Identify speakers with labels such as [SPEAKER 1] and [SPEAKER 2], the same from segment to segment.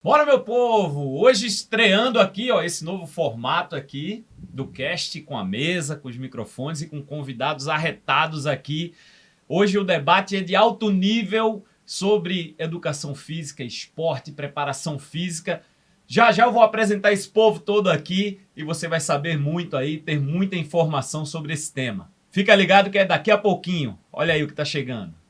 [SPEAKER 1] Bora, meu povo! Hoje estreando aqui, ó, esse novo formato aqui do cast com a mesa, com os microfones e com convidados arretados aqui. Hoje o debate é de alto nível sobre educação física, esporte, preparação física. Já já eu vou apresentar esse povo todo aqui e você vai saber muito aí, ter muita informação sobre esse tema. Fica ligado que é daqui a pouquinho. Olha aí o que tá chegando.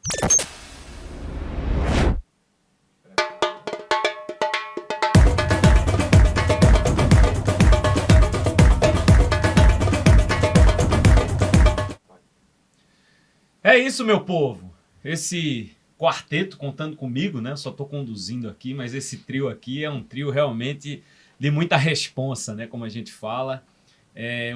[SPEAKER 1] É isso, meu povo. Esse quarteto contando comigo, né? Eu só estou conduzindo aqui, mas esse trio aqui é um trio realmente de muita responsa, né? Como a gente fala.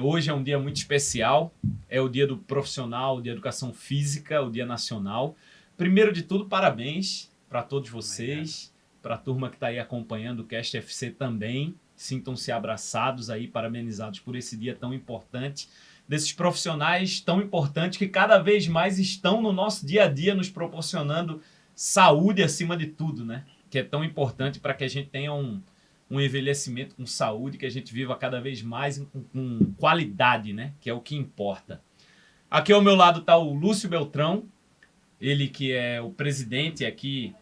[SPEAKER 1] Hoje é um dia muito especial. É o dia do profissional de educação física, o dia nacional. Primeiro de tudo, parabéns para todos vocês, para a turma que está aí acompanhando o Cast FC também. Sintam-se abraçados aí, parabenizados por esse dia tão importante, desses profissionais tão importantes que cada vez mais estão no nosso dia a dia nos proporcionando saúde acima de tudo, né? Que é tão importante para que a gente tenha um envelhecimento com saúde, que a gente viva cada vez mais com qualidade, né? Que é o que importa. Aqui ao meu lado está o Lúcio Beltrão, ele que é o presidente aqui,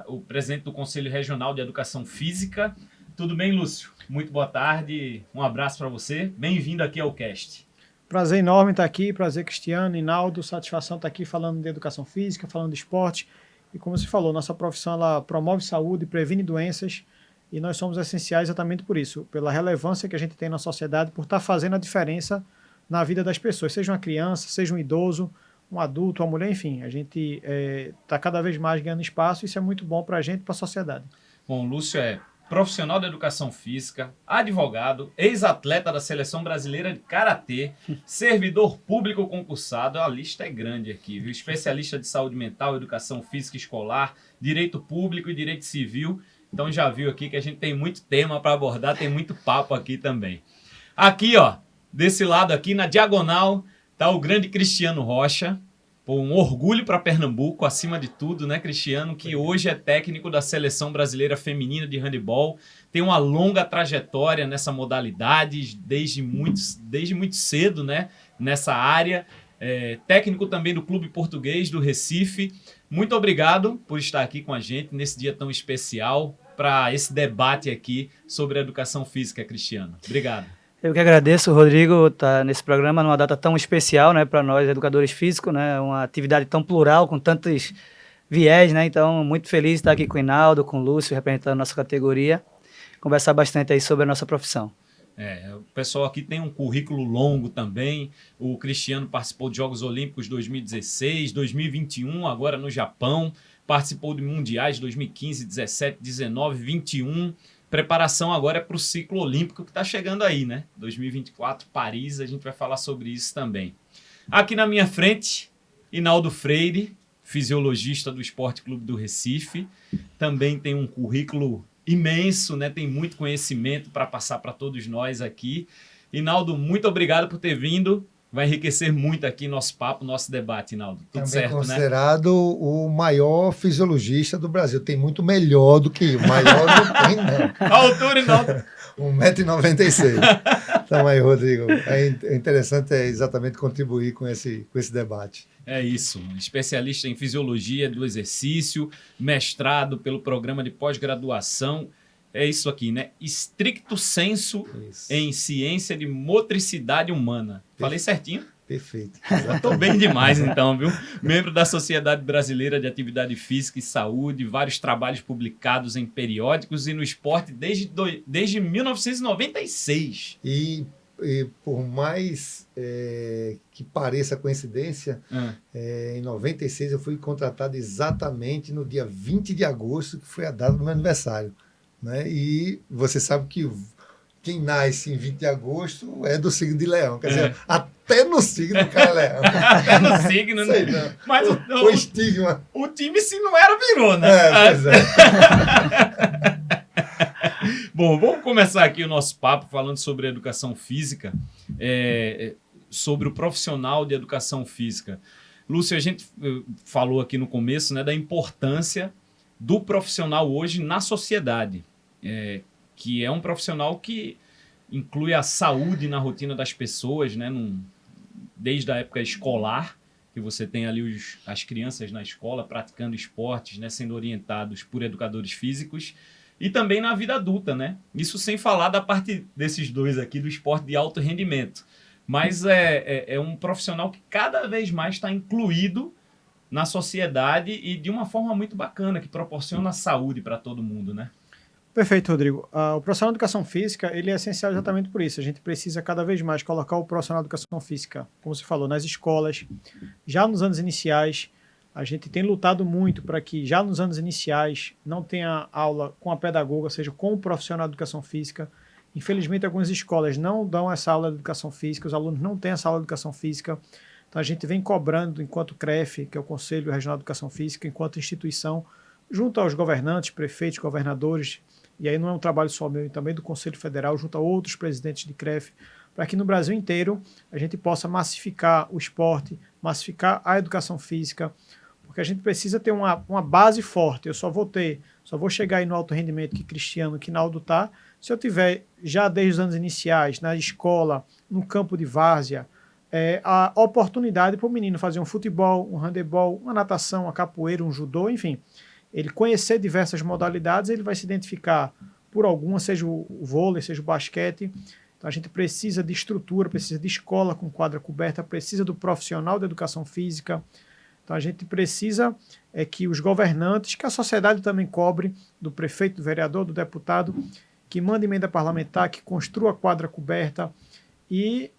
[SPEAKER 1] o presidente do Conselho Regional de Educação Física. Tudo bem, Lúcio? Muito boa tarde, um abraço para você. Bem-vindo aqui ao Cast.
[SPEAKER 2] Prazer enorme estar aqui, prazer Cristiano, Hinaldo, satisfação estar aqui falando de educação física, falando de esporte. E como você falou, nossa profissão ela promove saúde, previne doenças e nós somos essenciais exatamente por isso, pela relevância que a gente tem na sociedade, por estar fazendo a diferença na vida das pessoas, seja uma criança, seja um idoso, um adulto, uma mulher, enfim. A gente está cada vez mais ganhando espaço e isso é muito bom para a gente e para a sociedade.
[SPEAKER 1] Bom, o Lúcio é profissional da educação física, advogado, ex-atleta da Seleção Brasileira de Karatê, servidor público concursado, a lista é grande aqui, viu? Especialista de saúde mental, educação física escolar, direito público e direito civil. Então já viu aqui que a gente tem muito tema para abordar, tem muito papo aqui também. Aqui, ó, desse lado aqui, na diagonal, tá o grande Cristiano Rocha. Um orgulho para Pernambuco, acima de tudo, né, Cristiano, que hoje é técnico da Seleção Brasileira Feminina de Handebol, tem uma longa trajetória nessa modalidade, desde muito cedo, né, nessa área, técnico também do Clube Português do Recife. Muito obrigado por estar aqui com a gente nesse dia tão especial para esse debate aqui sobre a educação física, Cristiano. Obrigado.
[SPEAKER 3] Eu que agradeço, Rodrigo, estar nesse programa numa data tão especial, né, para nós educadores físicos, né, uma atividade tão plural, com tantos viés, né, então muito feliz de estar aqui com o Hinaldo, com o Lúcio, representando a nossa categoria, conversar bastante aí sobre a nossa profissão.
[SPEAKER 1] O pessoal aqui tem um currículo longo também. O Cristiano participou de Jogos Olímpicos 2016, 2021, agora no Japão, participou de Mundiais 2015, 17, 19, 21. Preparação agora é para o ciclo olímpico que está chegando aí, né? 2024, Paris, a gente vai falar sobre isso também. Aqui na minha frente, Hinaldo Freire, fisiologista do Esporte Clube do Recife. Também tem um currículo imenso, né? Tem muito conhecimento para passar para todos nós aqui. Hinaldo, muito obrigado por ter vindo. Vai enriquecer muito aqui nosso papo, nosso debate, Hinaldo. Tudo
[SPEAKER 4] também
[SPEAKER 1] certo,
[SPEAKER 4] considerado, né? O maior fisiologista do Brasil. Tem muito melhor do que eu. Maior não tem, não.
[SPEAKER 1] A altura, Hinaldo.
[SPEAKER 4] 1,96 m. Então aí, Rodrigo, é interessante exatamente contribuir com esse debate.
[SPEAKER 1] É isso. Especialista em fisiologia do exercício, mestrado pelo programa de pós-graduação. É isso aqui, né? Stricto sensu em ciência de motricidade humana. Falei certinho?
[SPEAKER 4] Perfeito.
[SPEAKER 1] Estou bem demais, então, viu? Membro da Sociedade Brasileira de Atividade Física e Saúde, vários trabalhos publicados em periódicos e no esporte desde 1996.
[SPEAKER 4] E por mais que pareça coincidência, em 96 eu fui contratado exatamente no dia 20 de agosto, que foi a data do meu aniversário. Né? E você sabe que quem nasce em 20 de agosto é do signo de Leão. Quer dizer, até no signo o cara é Leão.
[SPEAKER 1] Até no signo, né?
[SPEAKER 4] Não.
[SPEAKER 1] Mas
[SPEAKER 4] o estigma.
[SPEAKER 1] O time, se não era, virou, né?
[SPEAKER 4] Pois é.
[SPEAKER 1] Bom, vamos começar aqui o nosso papo falando sobre educação física, sobre o profissional de educação física. Lúcio, a gente falou aqui no começo, né, da importância do profissional hoje na sociedade, que é um profissional que inclui a saúde na rotina das pessoas, né, desde a época escolar, que você tem ali as crianças na escola praticando esportes, né, sendo orientados por educadores físicos, e também na vida adulta, né? Isso sem falar da parte desses dois aqui, do esporte de alto rendimento. Mas é um profissional que cada vez mais está incluído na sociedade e de uma forma muito bacana, que proporciona saúde para todo mundo, né?
[SPEAKER 2] Perfeito, Rodrigo. O profissional de educação física, ele é essencial exatamente por isso. A gente precisa cada vez mais colocar o profissional de educação física, como você falou, nas escolas. Já nos anos iniciais, a gente tem lutado muito para que já nos anos iniciais não tenha aula com a pedagoga, ou seja, com o profissional de educação física. Infelizmente, algumas escolas não dão essa aula de educação física, os alunos não têm essa aula de educação física. Então, a gente vem cobrando, enquanto CREF, que é o Conselho Regional de Educação Física, enquanto instituição, junto aos governantes, prefeitos, governadores, e aí não é um trabalho só meu, também do Conselho Federal, junto a outros presidentes de CREF, para que no Brasil inteiro a gente possa massificar o esporte, massificar a educação física, porque a gente precisa ter uma base forte. Eu só vou chegar aí no alto rendimento que Cristiano, que Naldo está, se eu tiver já desde os anos iniciais, na escola, no campo de várzea, a oportunidade para o menino fazer um futebol, um handebol, uma natação, uma capoeira, um judô, enfim. Ele conhecer diversas modalidades, ele vai se identificar por alguma, seja o vôlei, seja o basquete. Então a gente precisa de estrutura, precisa de escola com quadra coberta, precisa do profissional da educação física. Então a gente precisa que os governantes, que a sociedade também cobre, do prefeito, do vereador, do deputado, que mande emenda parlamentar, que construa quadra coberta, e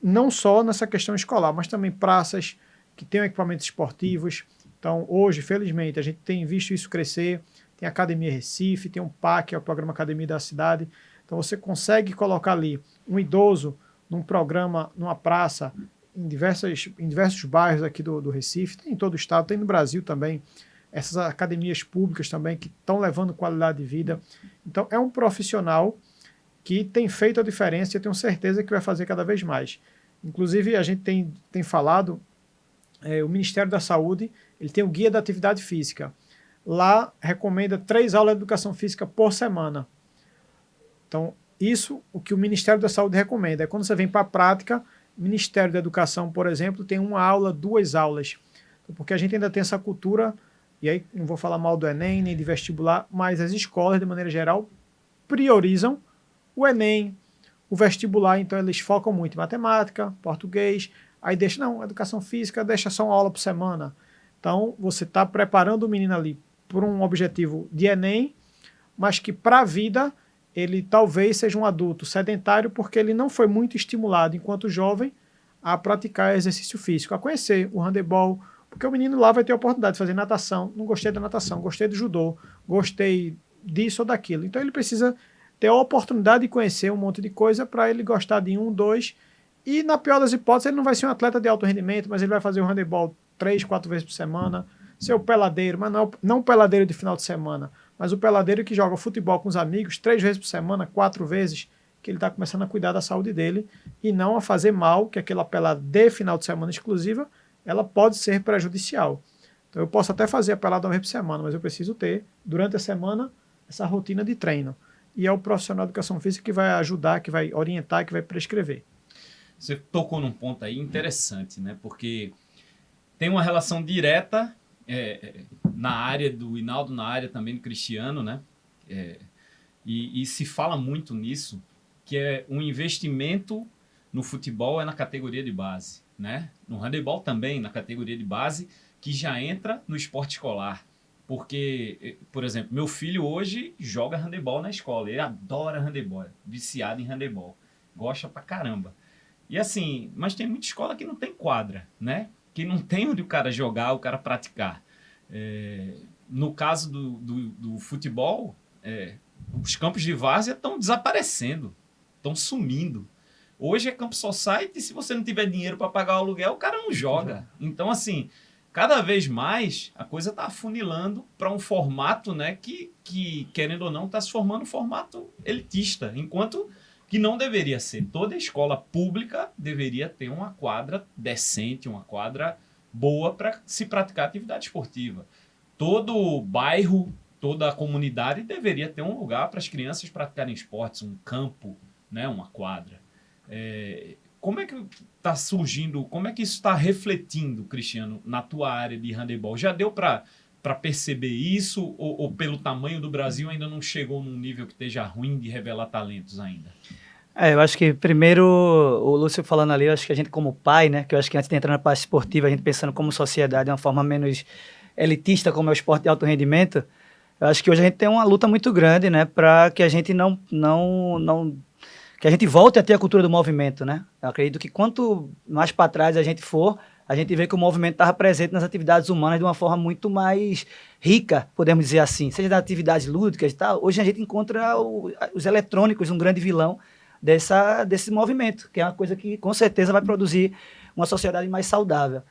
[SPEAKER 2] não só nessa questão escolar, mas também praças que tenham equipamentos esportivos. Então, hoje, felizmente, a gente tem visto isso crescer. Tem a Academia Recife, tem um PAC, que é o Programa Academia da Cidade. Então, você consegue colocar ali um idoso num programa, numa praça, em diversos bairros aqui do Recife, tem em todo o estado, tem no Brasil também, essas academias públicas também que estão levando qualidade de vida. Então, é um profissional que tem feito a diferença e eu tenho certeza que vai fazer cada vez mais. Inclusive, a gente tem falado, o Ministério da Saúde, ele tem o Guia da Atividade Física. Lá, recomenda 3 aulas de Educação Física por semana. Então, isso, o que o Ministério da Saúde recomenda. É quando você vem para a prática, o Ministério da Educação, por exemplo, tem 1 aula, 2 aulas. Então, porque a gente ainda tem essa cultura, e aí não vou falar mal do Enem, nem de vestibular, mas as escolas, de maneira geral, priorizam o Enem, o vestibular, então eles focam muito em matemática, português, aí deixa, educação física, deixa só 1 aula por semana. Então, você está preparando o menino ali por um objetivo de Enem, mas que para a vida ele talvez seja um adulto sedentário porque ele não foi muito estimulado enquanto jovem a praticar exercício físico, a conhecer o handebol, porque o menino lá vai ter a oportunidade de fazer natação, não gostei da natação, gostei do judô, gostei disso ou daquilo. Então, ele precisa ter a oportunidade de conhecer um monte de coisa para ele gostar de 1, 2, e na pior das hipóteses ele não vai ser um atleta de alto rendimento, mas ele vai fazer o handebol 3, 4 vezes por semana, ser o peladeiro, mas não o peladeiro de final de semana, mas o peladeiro que joga futebol com os amigos 3 vezes por semana, 4 vezes, que ele está começando a cuidar da saúde dele e não a fazer mal, que aquela pelada de final de semana exclusiva, ela pode ser prejudicial. Então eu posso até fazer a pelada 1 vez por semana, mas eu preciso ter, durante a semana, essa rotina de treino. E é o profissional de educação física que vai ajudar, que vai orientar, que vai prescrever.
[SPEAKER 1] Você tocou num ponto aí interessante, né? Porque tem uma relação direta na área do Hinaldo, na área também do Cristiano, né? E se fala muito nisso, que é um investimento no futebol na categoria de base, né? No handebol também, na categoria de base, que já entra no esporte escolar. Porque, por exemplo, meu filho hoje joga handebol na escola, ele adora handebol, viciado em handebol, gosta pra caramba. E assim, mas tem muita escola que não tem quadra, né? Que não tem onde o cara jogar, o cara praticar. No caso do futebol, os campos de várzea estão desaparecendo, estão sumindo. Hoje é campo society, e se você não tiver dinheiro para pagar o aluguel, o cara não joga. Então, assim, cada vez mais a coisa está afunilando para um formato, né, que, querendo ou não, está se formando um formato elitista, enquanto que não deveria ser. Toda escola pública deveria ter uma quadra decente, uma quadra boa para se praticar atividade esportiva. todo bairro, toda a comunidade deveria ter um lugar para as crianças praticarem esportes, um campo, né, uma quadra. Como é que está surgindo, como é que isso está refletindo, Cristiano, na tua área de handebol? Já deu para perceber isso ou pelo tamanho do Brasil ainda não chegou num nível que esteja ruim de revelar talentos ainda?
[SPEAKER 3] Eu acho que primeiro, o Lúcio falando ali, eu acho que a gente como pai, né, que eu acho que antes de entrar na parte esportiva, a gente pensando como sociedade de uma forma menos elitista, como é o esporte de alto rendimento, eu acho que hoje a gente tem uma luta muito grande, né, para que a gente que a gente volte a ter a cultura do movimento, né? Eu acredito que quanto mais para trás a gente for, a gente vê que o movimento estava presente nas atividades humanas de uma forma muito mais rica, podemos dizer assim, seja das atividades lúdicas e tal. Hoje a gente encontra os eletrônicos um grande vilão desse movimento, que é uma coisa que com certeza vai produzir uma sociedade mais saudável.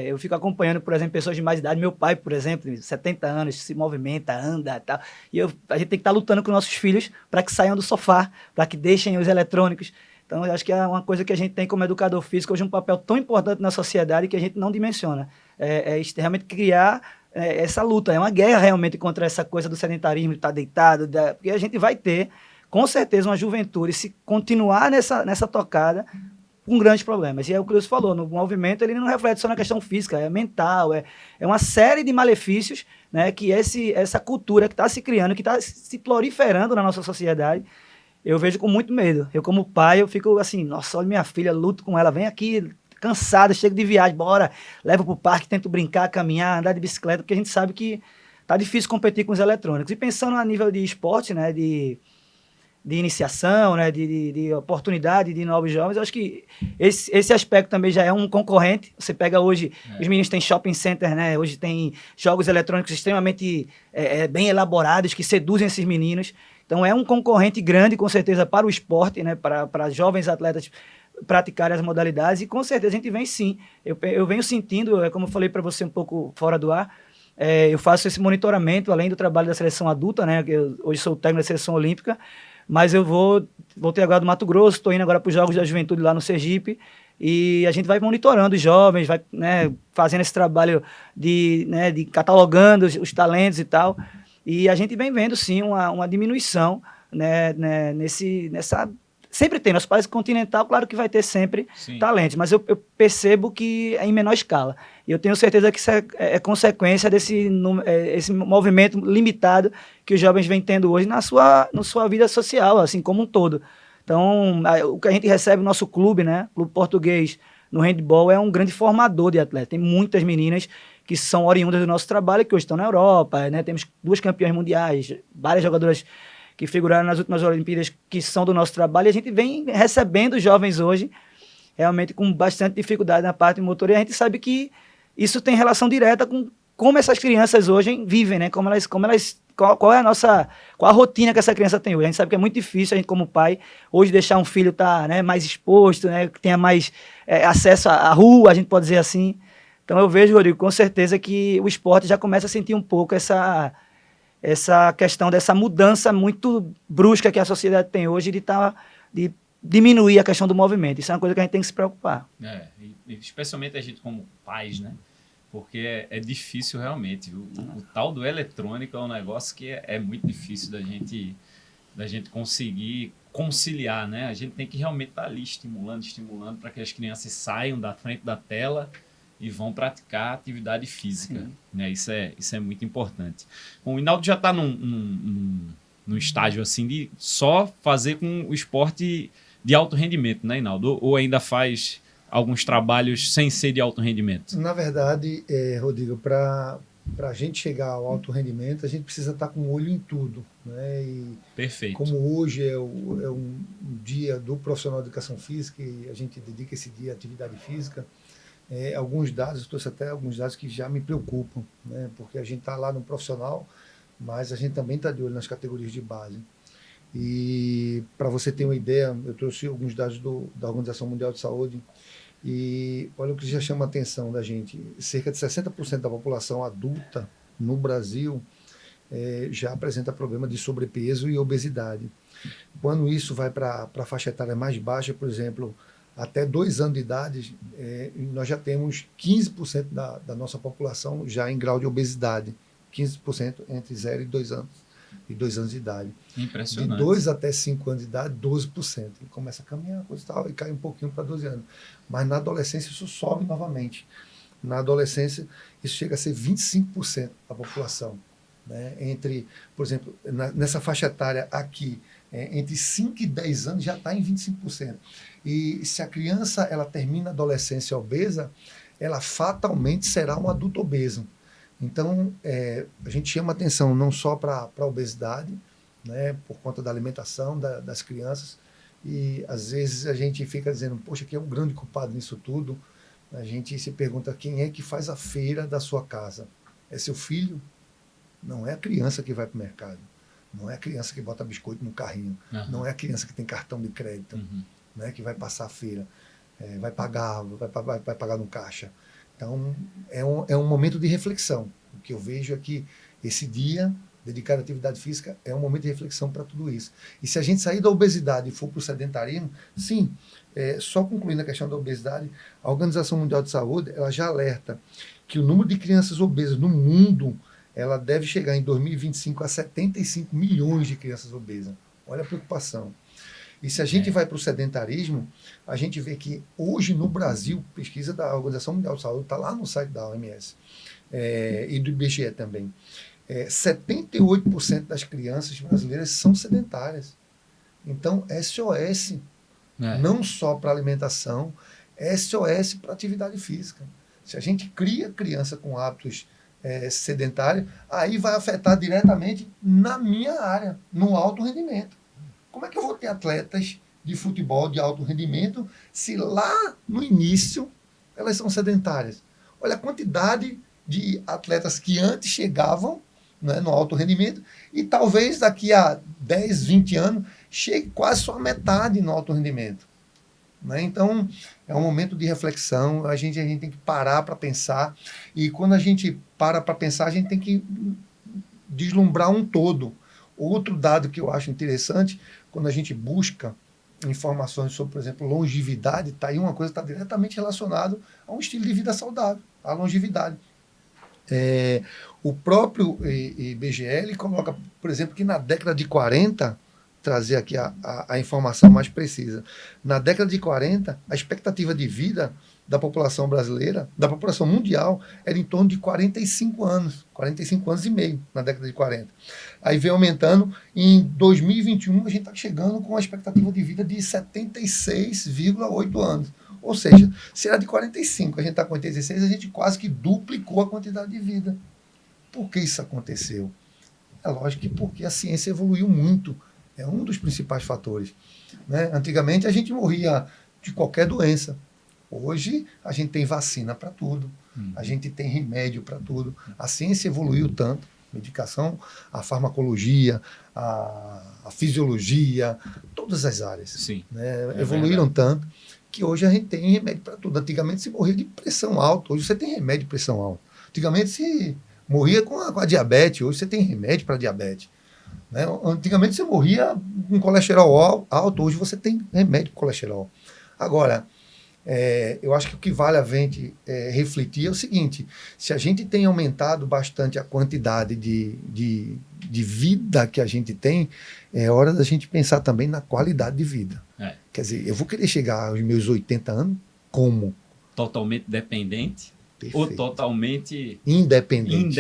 [SPEAKER 3] Eu fico acompanhando, por exemplo, pessoas de mais idade. Meu pai, por exemplo, 70 anos, se movimenta, anda e tal. E a gente tem que estar lutando com nossos filhos para que saiam do sofá, para que deixem os eletrônicos. Então, eu acho que é uma coisa que a gente tem como educador físico hoje um papel tão importante na sociedade que a gente não dimensiona. Realmente criar essa luta. É uma guerra realmente contra essa coisa do sedentarismo, de estar deitado, porque a gente vai ter, com certeza, uma juventude, se continuar nessa tocada, com grandes problemas. E é o que o Lúcio falou, no movimento ele não reflete só na questão física, é mental, é uma série de malefícios, né, que essa cultura que está se criando, que está se proliferando na nossa sociedade, eu vejo com muito medo. Eu, como pai, eu fico assim, nossa, olha minha filha, luto com ela, vem aqui, cansada, chego de viagem, bora, levo pro parque, tento brincar, caminhar, andar de bicicleta, porque a gente sabe que tá difícil competir com os eletrônicos. E pensando a nível de esporte, né, de iniciação, né, de oportunidade de novos jovens, eu acho que esse aspecto também já é um concorrente. Você pega hoje, os meninos têm shopping center, né, hoje tem jogos eletrônicos extremamente bem elaborados, que seduzem esses meninos. Então é um concorrente grande, com certeza, para o esporte, né, para jovens atletas praticarem as modalidades, e com certeza a gente vem sim. Eu venho sentindo, como eu falei para você um pouco fora do ar, eu faço esse monitoramento, além do trabalho da seleção adulta, né, que eu hoje sou técnico da seleção olímpica, mas eu voltei agora do Mato Grosso, estou indo agora para os Jogos da Juventude lá no Sergipe, e a gente vai monitorando os jovens, vai, né, fazendo esse trabalho de catalogando os talentos e tal, e a gente vem vendo sim uma diminuição, né, nessa... Sempre tem, nosso país continental, claro que vai ter sempre talentos, mas eu percebo que é em menor escala. E eu tenho certeza que isso é consequência esse movimento limitado que os jovens vêm tendo hoje na sua vida social, assim como um todo. Então, o que a gente recebe no nosso clube, né, Clube Português, no handball, é um grande formador de atletas. Tem muitas meninas que são oriundas do nosso trabalho, que hoje estão na Europa, né, temos 2 campeãs mundiais, várias jogadoras que figuraram nas últimas Olimpíadas, que são do nosso trabalho, e a gente vem recebendo jovens hoje, realmente com bastante dificuldade na parte motora, e a gente sabe que isso tem relação direta com como essas crianças hoje vivem, né? Qual a rotina que essa criança tem hoje. A gente sabe que é muito difícil a gente, como pai, hoje deixar um filho né, mais exposto, né, que tenha mais acesso à rua, a gente pode dizer assim. Então eu vejo, Rodrigo, com certeza que o esporte já começa a sentir um pouco essa questão dessa mudança muito brusca que a sociedade tem hoje de diminuir a questão do movimento. Isso é uma coisa que a gente tem que se preocupar.
[SPEAKER 1] Especialmente a gente como pais, né? Porque é difícil realmente. O tal do eletrônico é um negócio que é muito difícil da gente conseguir conciliar, né? A gente tem que realmente estar ali estimulando para que as crianças saiam da frente da tela e vão praticar atividade física, né? Isso é muito importante. Bom, o Hinaldo já está num estágio assim de só fazer com o esporte de alto rendimento, né, Hinaldo? Ou ainda faz alguns trabalhos sem ser de alto rendimento?
[SPEAKER 4] Na verdade, Rodrigo, para a gente chegar ao alto rendimento, a gente precisa estar com o olho em tudo, né? E
[SPEAKER 1] perfeito.
[SPEAKER 4] Como hoje é um dia do profissional de educação física e a gente dedica esse dia à atividade física, alguns dados, eu trouxe até alguns dados que já me preocupam, né? Porque a gente está lá no profissional, mas a gente também está de olho nas categorias de base. E para você ter uma ideia, eu trouxe alguns dados da Organização Mundial de Saúde e olha o que já chama a atenção da gente. Cerca de 60% da população adulta no Brasil já apresenta problema de sobrepeso e obesidade. Quando isso vai para a faixa etária mais baixa, por exemplo, até 2 anos de idade, nós já temos 15% da nossa população já em grau de obesidade. 15% entre 0 e 2 anos. E 2 anos de idade.
[SPEAKER 1] Impressionante.
[SPEAKER 4] De 2 até 5 anos de idade, 12%. E começa a caminhar, coisa e tal, e cai um pouquinho para 12 anos. Mas na adolescência isso sobe novamente. Na adolescência, isso chega a ser 25% da população. Né? Por exemplo, nessa faixa etária aqui, entre 5 e 10 anos já está em 25%. E se a criança ela termina a adolescência obesa, ela fatalmente será um adulto obeso. Então, a gente chama atenção não só para a obesidade, né, por conta da alimentação das crianças, e às vezes a gente fica dizendo, poxa, quem é o grande culpado nisso tudo? A gente se pergunta, quem é que faz a feira da sua casa? É seu filho? Não é a criança que vai para o mercado. Não é a criança que bota biscoito no carrinho.
[SPEAKER 1] Uhum.
[SPEAKER 4] Não é a criança que tem cartão de crédito, né, que vai passar a feira. Vai pagar no caixa. Então, é um momento de reflexão. O que eu vejo é que esse dia dedicado à atividade física é um momento de reflexão para tudo isso. E se a gente sair da obesidade e for para o sedentarismo, sim, só concluindo a questão da obesidade, a Organização Mundial de Saúde ela já alerta que o número de crianças obesas no mundo ela deve chegar em 2025 a 75 milhões de crianças obesas. Olha a preocupação. E se a gente vai para o sedentarismo, a gente vê que hoje no Brasil, pesquisa da Organização Mundial de Saúde, está lá no site da OMS e do IBGE também, 78% das crianças brasileiras são sedentárias. Então, SOS, não só para alimentação, SOS para atividade física. Se a gente cria criança com hábitos sedentários, aí vai afetar diretamente na minha área, no alto rendimento. Como é que eu vou ter atletas de futebol de alto rendimento se lá no início elas são sedentárias? Olha a quantidade de atletas que antes chegavam, né, no alto rendimento e talvez daqui a 10, 20 anos chegue quase só a metade no alto rendimento. Né? Então, é um momento de reflexão, a gente tem que parar para pensar e quando a gente para pensar, a gente tem que deslumbrar um todo. Outro dado que eu acho interessante, quando a gente busca informações sobre, por exemplo, longevidade, está aí uma coisa que está diretamente relacionada a um estilo de vida saudável, a longevidade. O próprio IBGE ele coloca, por exemplo, que na década de 40, trazer aqui a informação mais precisa, na década de 40, a expectativa de vida da população brasileira, da população mundial, era em torno de 45 anos e meio na década de 40. Aí vem aumentando, em 2021 a gente está chegando com uma expectativa de vida de 76,8 anos. Ou seja, se era de 45, a gente está com 86, a gente quase que duplicou a quantidade de vida. Por que isso aconteceu? É lógico que porque a ciência evoluiu muito. É um dos principais fatores. Né? Antigamente a gente morria de qualquer doença. Hoje a gente tem vacina para tudo, a gente tem remédio para tudo. A ciência evoluiu tanto, medicação, a farmacologia, a fisiologia, todas as áreas.
[SPEAKER 1] Sim,
[SPEAKER 4] né? Evoluíram tanto que hoje a gente tem remédio para tudo. Antigamente se morria de pressão alta, hoje você tem remédio de pressão alta. Antigamente se morria com a diabetes, hoje você tem remédio para diabetes. Né? Antigamente você morria com colesterol alto, hoje você tem remédio para colesterol. Agora, eu acho que o que vale a gente refletir é o seguinte, se a gente tem aumentado bastante a quantidade de vida que a gente tem, é hora da gente pensar também na qualidade de vida. Quer dizer, eu vou querer chegar aos meus 80 anos como?
[SPEAKER 1] Totalmente dependente?
[SPEAKER 4] Perfeito.
[SPEAKER 1] Ou totalmente
[SPEAKER 4] independente.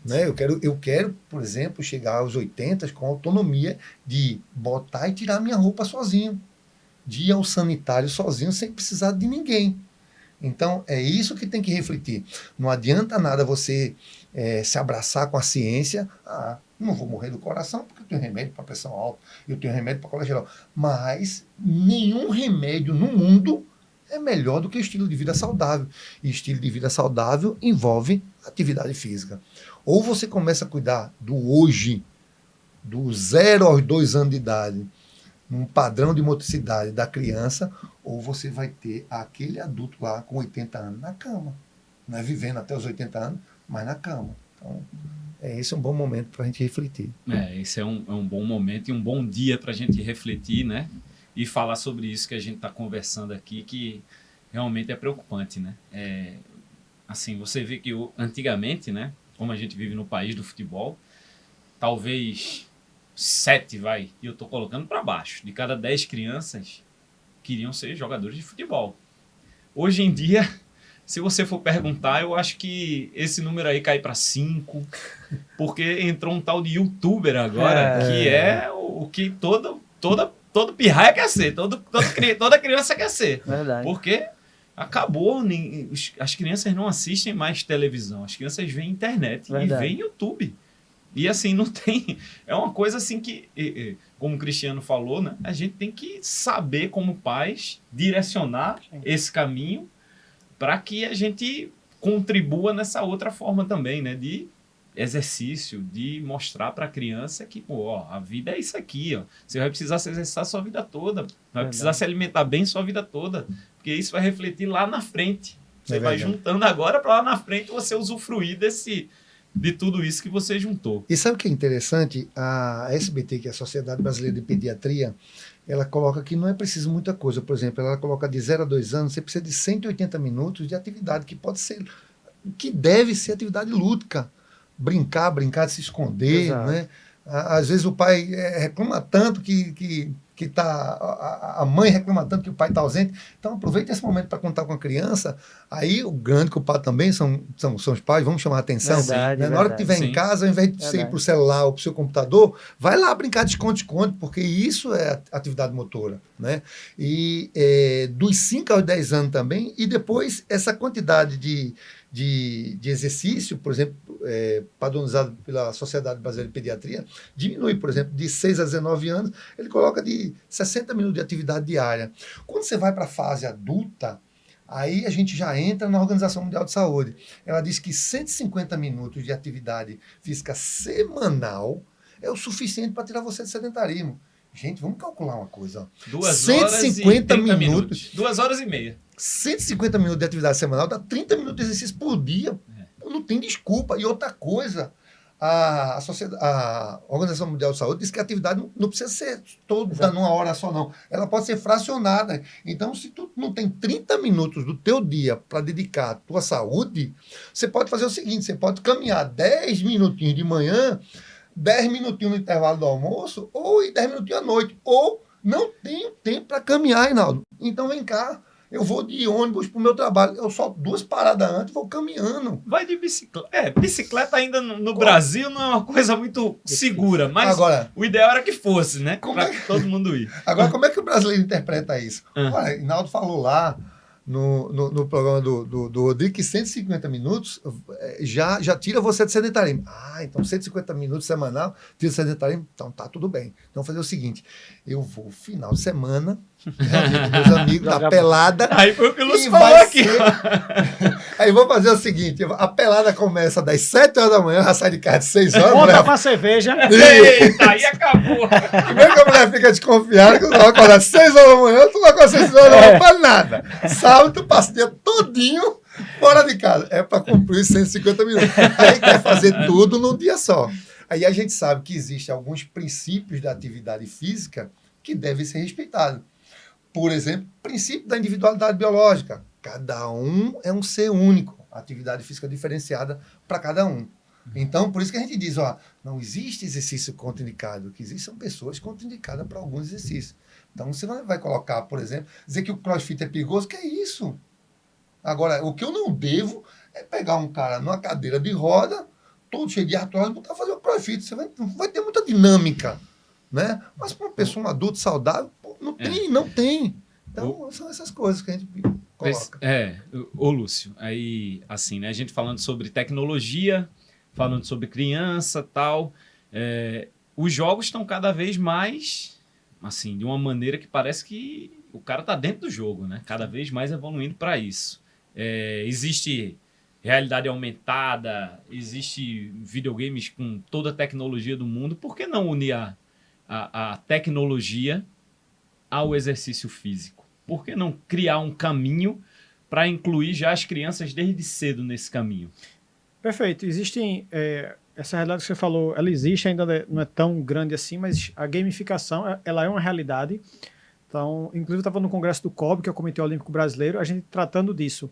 [SPEAKER 4] Né? Eu quero, por exemplo, chegar aos 80 com autonomia de botar e tirar minha roupa sozinho, de ir ao sanitário sozinho sem precisar de ninguém. Então, é isso que tem que refletir. Não adianta nada você se abraçar com a ciência. Não vou morrer do coração porque eu tenho remédio para pressão alta, eu tenho remédio para colesterol. Mas nenhum remédio no mundo é melhor do que o estilo de vida saudável. E estilo de vida saudável envolve atividade física. Ou você começa a cuidar do hoje, do 0 aos 2 anos de idade, num padrão de motricidade da criança, ou você vai ter aquele adulto lá com 80 anos na cama. Não é vivendo até os 80 anos, mas na cama. Então, esse é um bom momento para a gente refletir.
[SPEAKER 1] Esse é um bom momento e um bom dia para a gente refletir, né? e falar sobre isso que a gente está conversando aqui, que realmente é preocupante, né? Assim, você vê que antigamente, né, como a gente vive no país do futebol, talvez 7, e eu estou colocando para baixo, de cada 10 crianças queriam ser jogadores de futebol. Hoje em dia, se você for perguntar, eu acho que esse número aí cai para 5, porque entrou um tal de youtuber agora, que é o que todo pirraia quer ser, toda criança quer ser.
[SPEAKER 3] Verdade.
[SPEAKER 1] Porque acabou, as crianças não assistem mais televisão, as crianças veem internet e veem YouTube. E assim, não tem... É uma coisa assim que, como o Cristiano falou, né, a gente tem que saber, como pais, direcionar esse caminho para que a gente contribua nessa outra forma também, né, de exercício, de mostrar para a criança que, a vida é isso aqui, ó. Você vai precisar se exercitar a sua vida toda, vai precisar se alimentar bem sua vida toda, porque isso vai refletir lá na frente. Você vai juntando agora para lá na frente você usufruir de tudo isso que você juntou.
[SPEAKER 4] E sabe o que é interessante? A SBT, que é a Sociedade Brasileira de Pediatria, ela coloca que não é preciso muita coisa. Por exemplo, ela coloca de 0 a 2 anos, você precisa de 180 minutos de atividade, que deve ser atividade lúdica. Brincar de se esconder, né? Às vezes o pai reclama tanto que tá, a mãe reclama tanto que o pai está ausente. Então aproveita esse momento para contar com a criança. Aí o grande culpado também são os pais, vamos chamar a atenção. Né? Na hora que estiver em casa, ao invés de você ir para o celular ou para o seu computador, vai lá brincar de esconde-esconde, porque isso é atividade motora. Né? E dos 5 aos 10 anos também, e depois essa quantidade de exercício, por exemplo, padronizado pela Sociedade Brasileira de Pediatria, diminui, por exemplo, de 6 a 19 anos, ele coloca de 60 minutos de atividade diária. Quando você vai para a fase adulta, aí a gente já entra na Organização Mundial de Saúde. Ela diz que 150 minutos de atividade física semanal é o suficiente para tirar você do sedentarismo. Gente, vamos calcular uma coisa. Ó.
[SPEAKER 1] 2 horas 150
[SPEAKER 4] e minutos.
[SPEAKER 1] 2 horas e meia.
[SPEAKER 4] 150 minutos de atividade semanal dá 30 minutos de exercício por dia. Não tem desculpa. E outra coisa, a Organização Mundial de Saúde diz que a atividade não precisa ser toda numa hora só, não. Ela pode ser fracionada. Então, se tu não tem 30 minutos do teu dia para dedicar à tua saúde, você pode fazer o seguinte, você pode caminhar 10 minutinhos de manhã, 10 minutinhos no intervalo do almoço, ou 10 minutinhos à noite. Ou não tenho tempo para caminhar, Reinaldo. Então, vem cá. Eu vou de ônibus para o meu trabalho. Eu só 2 paradas antes vou caminhando.
[SPEAKER 1] Vai de bicicleta. Bicicleta ainda no Brasil não é uma coisa muito segura, mas agora, o ideal era que fosse, né? Para todo mundo ir.
[SPEAKER 4] Agora, como é que o brasileiro interpreta isso? Olha, Reinaldo falou lá no programa do Rodrigo que 150 minutos já tira você do sedentarismo. Então 150 minutos semanal tira o sedentarismo. Então tá tudo bem. Então vou fazer o seguinte, eu vou final de semana meus amigos da pelada.
[SPEAKER 1] Aí foi o que o Lúcio falou aqui.
[SPEAKER 4] Aí vou fazer o seguinte, a pelada começa das 7 horas da manhã, já sai de casa de 6 horas.
[SPEAKER 2] Conta com a cerveja.
[SPEAKER 1] Eita, aí acabou.
[SPEAKER 4] Primeiro que a mulher fica desconfiada, que tu vai acordar às 6 horas da manhã, tu vai acordar às 6 horas da manhã pra nada. Sábado, tu passa o dia todinho fora de casa. É para cumprir 150 minutos. Aí quer fazer tudo num dia só. Aí a gente sabe que existem alguns princípios da atividade física que devem ser respeitados. Por exemplo, princípio da individualidade biológica. Cada um é um ser único. Atividade física diferenciada para cada um. Então, por isso que a gente diz, não existe exercício contraindicado. O que existe são pessoas contraindicadas para alguns exercícios. Então, você vai colocar, por exemplo, dizer que o crossfit é perigoso, que é isso? Agora, o que eu não devo é pegar um cara numa cadeira de roda, todo cheio de artrose, e botar a fazer o crossfit. Você vai ter muita dinâmica, né? Mas para uma pessoa, um adulto saudável, não tem. Então, são essas coisas que a gente coloca.
[SPEAKER 1] Ô Lúcio, aí, assim, né, a gente falando sobre tecnologia, falando sobre criança e tal, os jogos estão cada vez mais, assim, de uma maneira que parece que o cara tá dentro do jogo, né? Cada vez mais evoluindo para isso. Existe realidade aumentada, existe videogames com toda a tecnologia do mundo. Por que não unir a tecnologia ao exercício físico? Por que não criar um caminho para incluir já as crianças desde cedo nesse caminho?
[SPEAKER 2] Perfeito. Existem... essa realidade que você falou, ela existe, ainda não é tão grande assim, mas a gamificação, ela é uma realidade. Então, inclusive, eu estava no congresso do COB, que é o Comitê Olímpico Brasileiro, a gente tratando disso.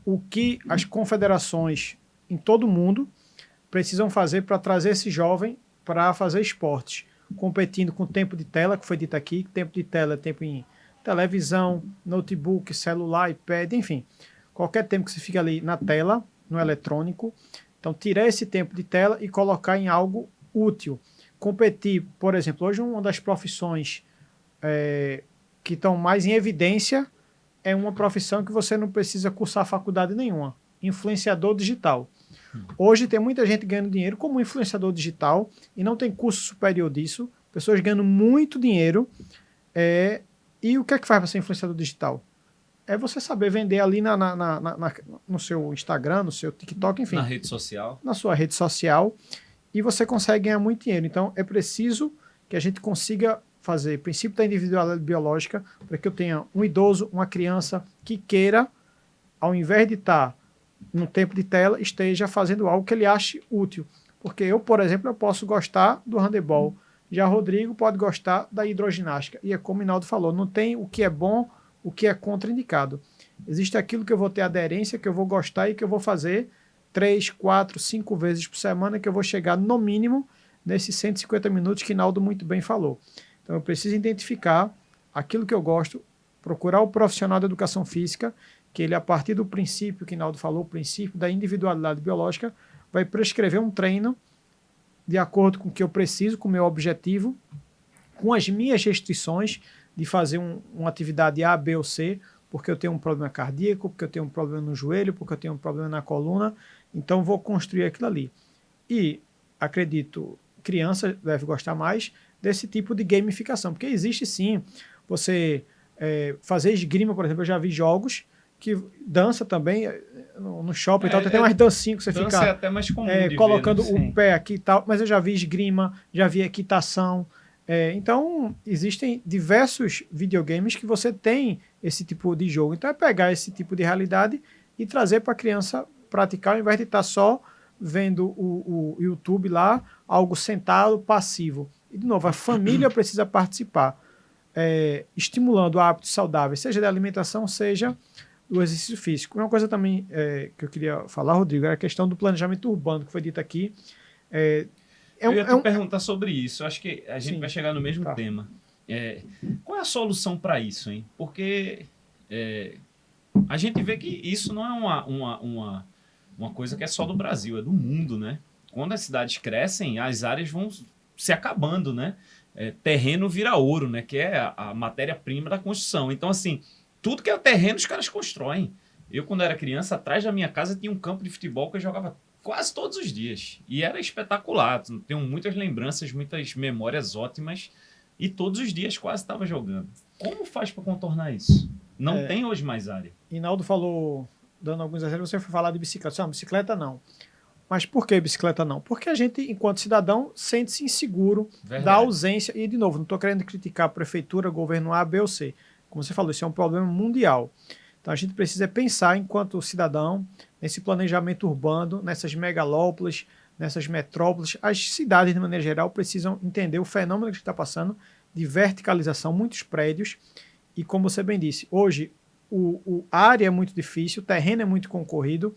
[SPEAKER 2] O que as confederações em todo o mundo precisam fazer para trazer esse jovem para fazer esportes, competindo com tempo de tela, que foi dito aqui, tempo de tela é tempo em televisão, notebook, celular, iPad, enfim, qualquer tempo que você fica ali na tela, no eletrônico. Então, tirar esse tempo de tela e colocar em algo útil. Competir, por exemplo, hoje uma das profissões que estão mais em evidência é uma profissão que você não precisa cursar faculdade nenhuma, influenciador digital. Hoje tem muita gente ganhando dinheiro como influenciador digital e não tem curso superior disso, pessoas ganhando muito dinheiro. E o que é que faz para ser influenciador digital? É você saber vender ali no seu Instagram, no seu TikTok, enfim.
[SPEAKER 1] Na rede social.
[SPEAKER 2] Na sua rede social. E você consegue ganhar muito dinheiro. Então, é preciso que a gente consiga fazer princípio da individualidade biológica para que eu tenha um idoso, uma criança que queira, ao invés de estar no tempo de tela, esteja fazendo algo que ele ache útil. Porque eu, por exemplo, eu posso gostar do handebol. Já Rodrigo pode gostar da hidroginástica. E é como o Hinaldo falou, não tem o que é bom, o que é contraindicado. Existe aquilo que eu vou ter aderência, que eu vou gostar e que eu vou fazer 3, 4, 5 vezes por semana, que eu vou chegar no mínimo nesses 150 minutos que Hinaldo muito bem falou. Então eu preciso identificar aquilo que eu gosto, procurar o profissional da educação física, que ele, a partir do princípio que Hinaldo falou, o princípio da individualidade biológica, vai prescrever um treino de acordo com o que eu preciso, com o meu objetivo, com as minhas restrições de fazer uma atividade A, B ou C, porque eu tenho um problema cardíaco, porque eu tenho um problema no joelho, porque eu tenho um problema na coluna, então vou construir aquilo ali. E acredito, criança deve gostar mais desse tipo de gamificação, porque existe sim, você fazer esgrima, por exemplo, eu já vi jogos que dança também no shopping e tal, tem umas dancinhas que você
[SPEAKER 1] dança
[SPEAKER 2] fica
[SPEAKER 1] é até mais comum de
[SPEAKER 2] colocando
[SPEAKER 1] ver, né?
[SPEAKER 2] o pé aqui e tal, mas eu já vi esgrima, já vi equitação. Então, existem diversos videogames que você tem esse tipo de jogo. Então, é pegar esse tipo de realidade e trazer para a criança praticar, ao invés de estar só vendo o YouTube lá, algo sentado, passivo. E, de novo, a família precisa participar, estimulando hábitos saudáveis, seja da alimentação, seja do exercício físico. Uma coisa também que eu queria falar, Rodrigo, era a questão do planejamento urbano, que foi dito aqui.
[SPEAKER 1] Eu ia te perguntar sobre isso. Eu acho que a gente
[SPEAKER 2] Sim.
[SPEAKER 1] vai chegar no mesmo tema. Qual é a solução para isso, hein? Porque a gente vê que isso não é uma coisa que é só do Brasil, é do mundo, né? Quando as cidades crescem, as áreas vão se acabando, né? Terreno vira ouro, né? Que é a matéria-prima da construção. Então, assim, tudo que é terreno, os caras constroem. Eu, quando era criança, atrás da minha casa tinha um campo de futebol que eu jogava quase todos os dias. E era espetacular. Tenho muitas lembranças, muitas memórias ótimas. E todos os dias quase estava jogando. Como faz para contornar isso? Não tem hoje mais área.
[SPEAKER 2] Hinaldo falou, dando alguns exemplos, você foi falar de bicicleta. Bicicleta não. Mas por que bicicleta não? Porque a gente, enquanto cidadão, sente-se inseguro da ausência. E, de novo, não estou querendo criticar a prefeitura, governo A, B ou C. Como você falou, isso é um problema mundial. Então a gente precisa pensar, enquanto cidadão, nesse planejamento urbano, nessas megalópolis, nessas metrópoles. As cidades, de maneira geral, precisam entender o fenômeno que está passando de verticalização, muitos prédios. E como você bem disse, hoje a área é muito difícil, o terreno é muito concorrido.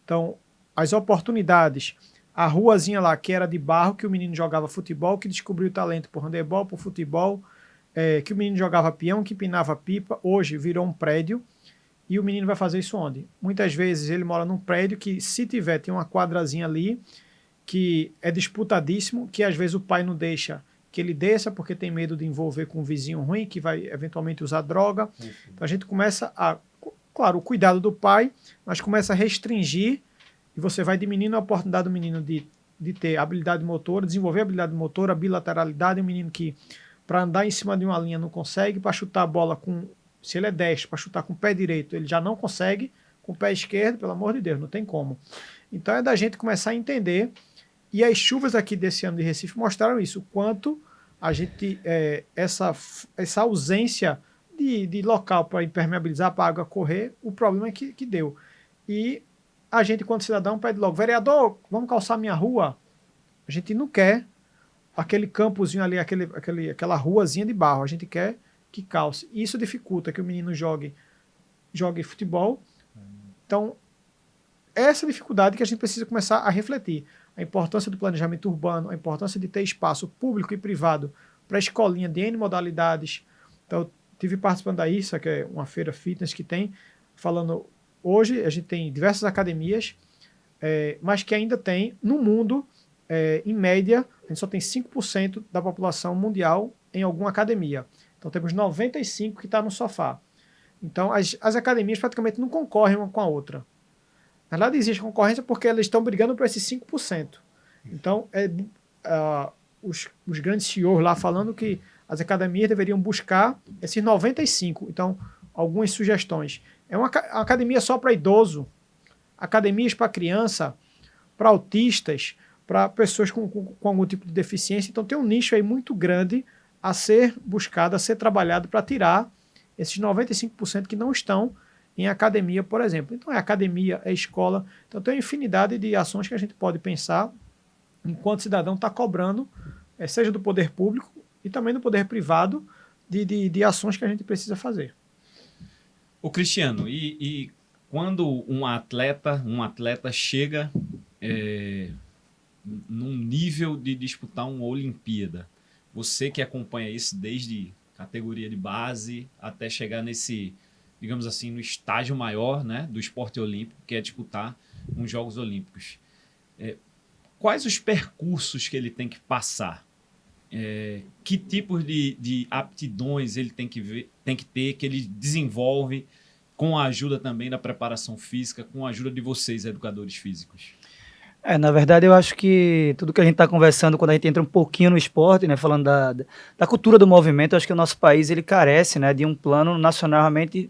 [SPEAKER 2] Então, as oportunidades, a ruazinha lá que era de barro, que o menino jogava futebol, que descobriu o talento por handebol, por futebol, que o menino jogava peão, que empinava pipa, hoje virou um prédio. E o menino vai fazer isso onde? Muitas vezes ele mora num prédio que, se tiver, tem uma quadrazinha ali, que é disputadíssimo, que às vezes o pai não deixa que ele desça, porque tem medo de envolver com um vizinho ruim, que vai eventualmente usar droga. Então a gente começa claro, o cuidado do pai, mas começa a restringir, e você vai diminuindo a oportunidade do menino de ter habilidade motora, desenvolver habilidade motora, bilateralidade, um menino que, para andar em cima de uma linha, não consegue, para chutar a bola se ele é destro, para chutar com o pé direito, ele já não consegue, com o pé esquerdo, pelo amor de Deus, não tem como. Então é da gente começar a entender, e as chuvas aqui desse ano de Recife mostraram isso, o quanto a gente, essa ausência de local para impermeabilizar, para a água correr, o problema é que deu. E a gente, quando cidadão, pede logo, vereador, vamos calçar minha rua? A gente não quer aquele campozinho ali, aquela ruazinha de barro, a gente quer que calce. E isso dificulta que o menino jogue futebol. Então, essa dificuldade que a gente precisa começar a refletir. A importância do planejamento urbano, a importância de ter espaço público e privado para escolinha de N modalidades. Então, eu estive participando da IRSA, que é uma feira fitness que tem, falando, hoje a gente tem diversas academias, mas que ainda tem, no mundo, em média, a gente só tem 5% da população mundial em alguma academia. Então, temos 95% que está no sofá. Então, as academias praticamente não concorrem uma com a outra. Na verdade, existe concorrência porque elas estão brigando por esses 5%. Então, os grandes CEOs lá falando que as academias deveriam buscar esses 95%. Então, algumas sugestões. É uma academia só para idoso, academias para criança, para autistas, para pessoas com algum tipo de deficiência. Então, tem um nicho aí muito grande a ser buscado, a ser trabalhado para tirar esses 95% que não estão em academia, por exemplo. Então, é academia, é escola. Então, tem uma infinidade de ações que a gente pode pensar enquanto cidadão está cobrando, seja do poder público e também do poder privado, de ações que a gente precisa fazer.
[SPEAKER 1] Ô Cristiano, e quando um atleta chega num nível de disputar uma Olimpíada, você que acompanha isso desde categoria de base até chegar nesse, digamos assim, no estágio maior, né, do esporte olímpico, que é disputar uns Jogos Olímpicos. Quais os percursos que ele tem que passar? Que tipos de aptidões ele tem que ter, que ele desenvolve com a ajuda também da preparação física, com a ajuda de vocês, educadores físicos?
[SPEAKER 3] Na verdade, eu acho que tudo que a gente está conversando, quando a gente entra um pouquinho no esporte, né, falando da cultura do movimento, eu acho que o nosso país ele carece, né, de um plano nacional realmente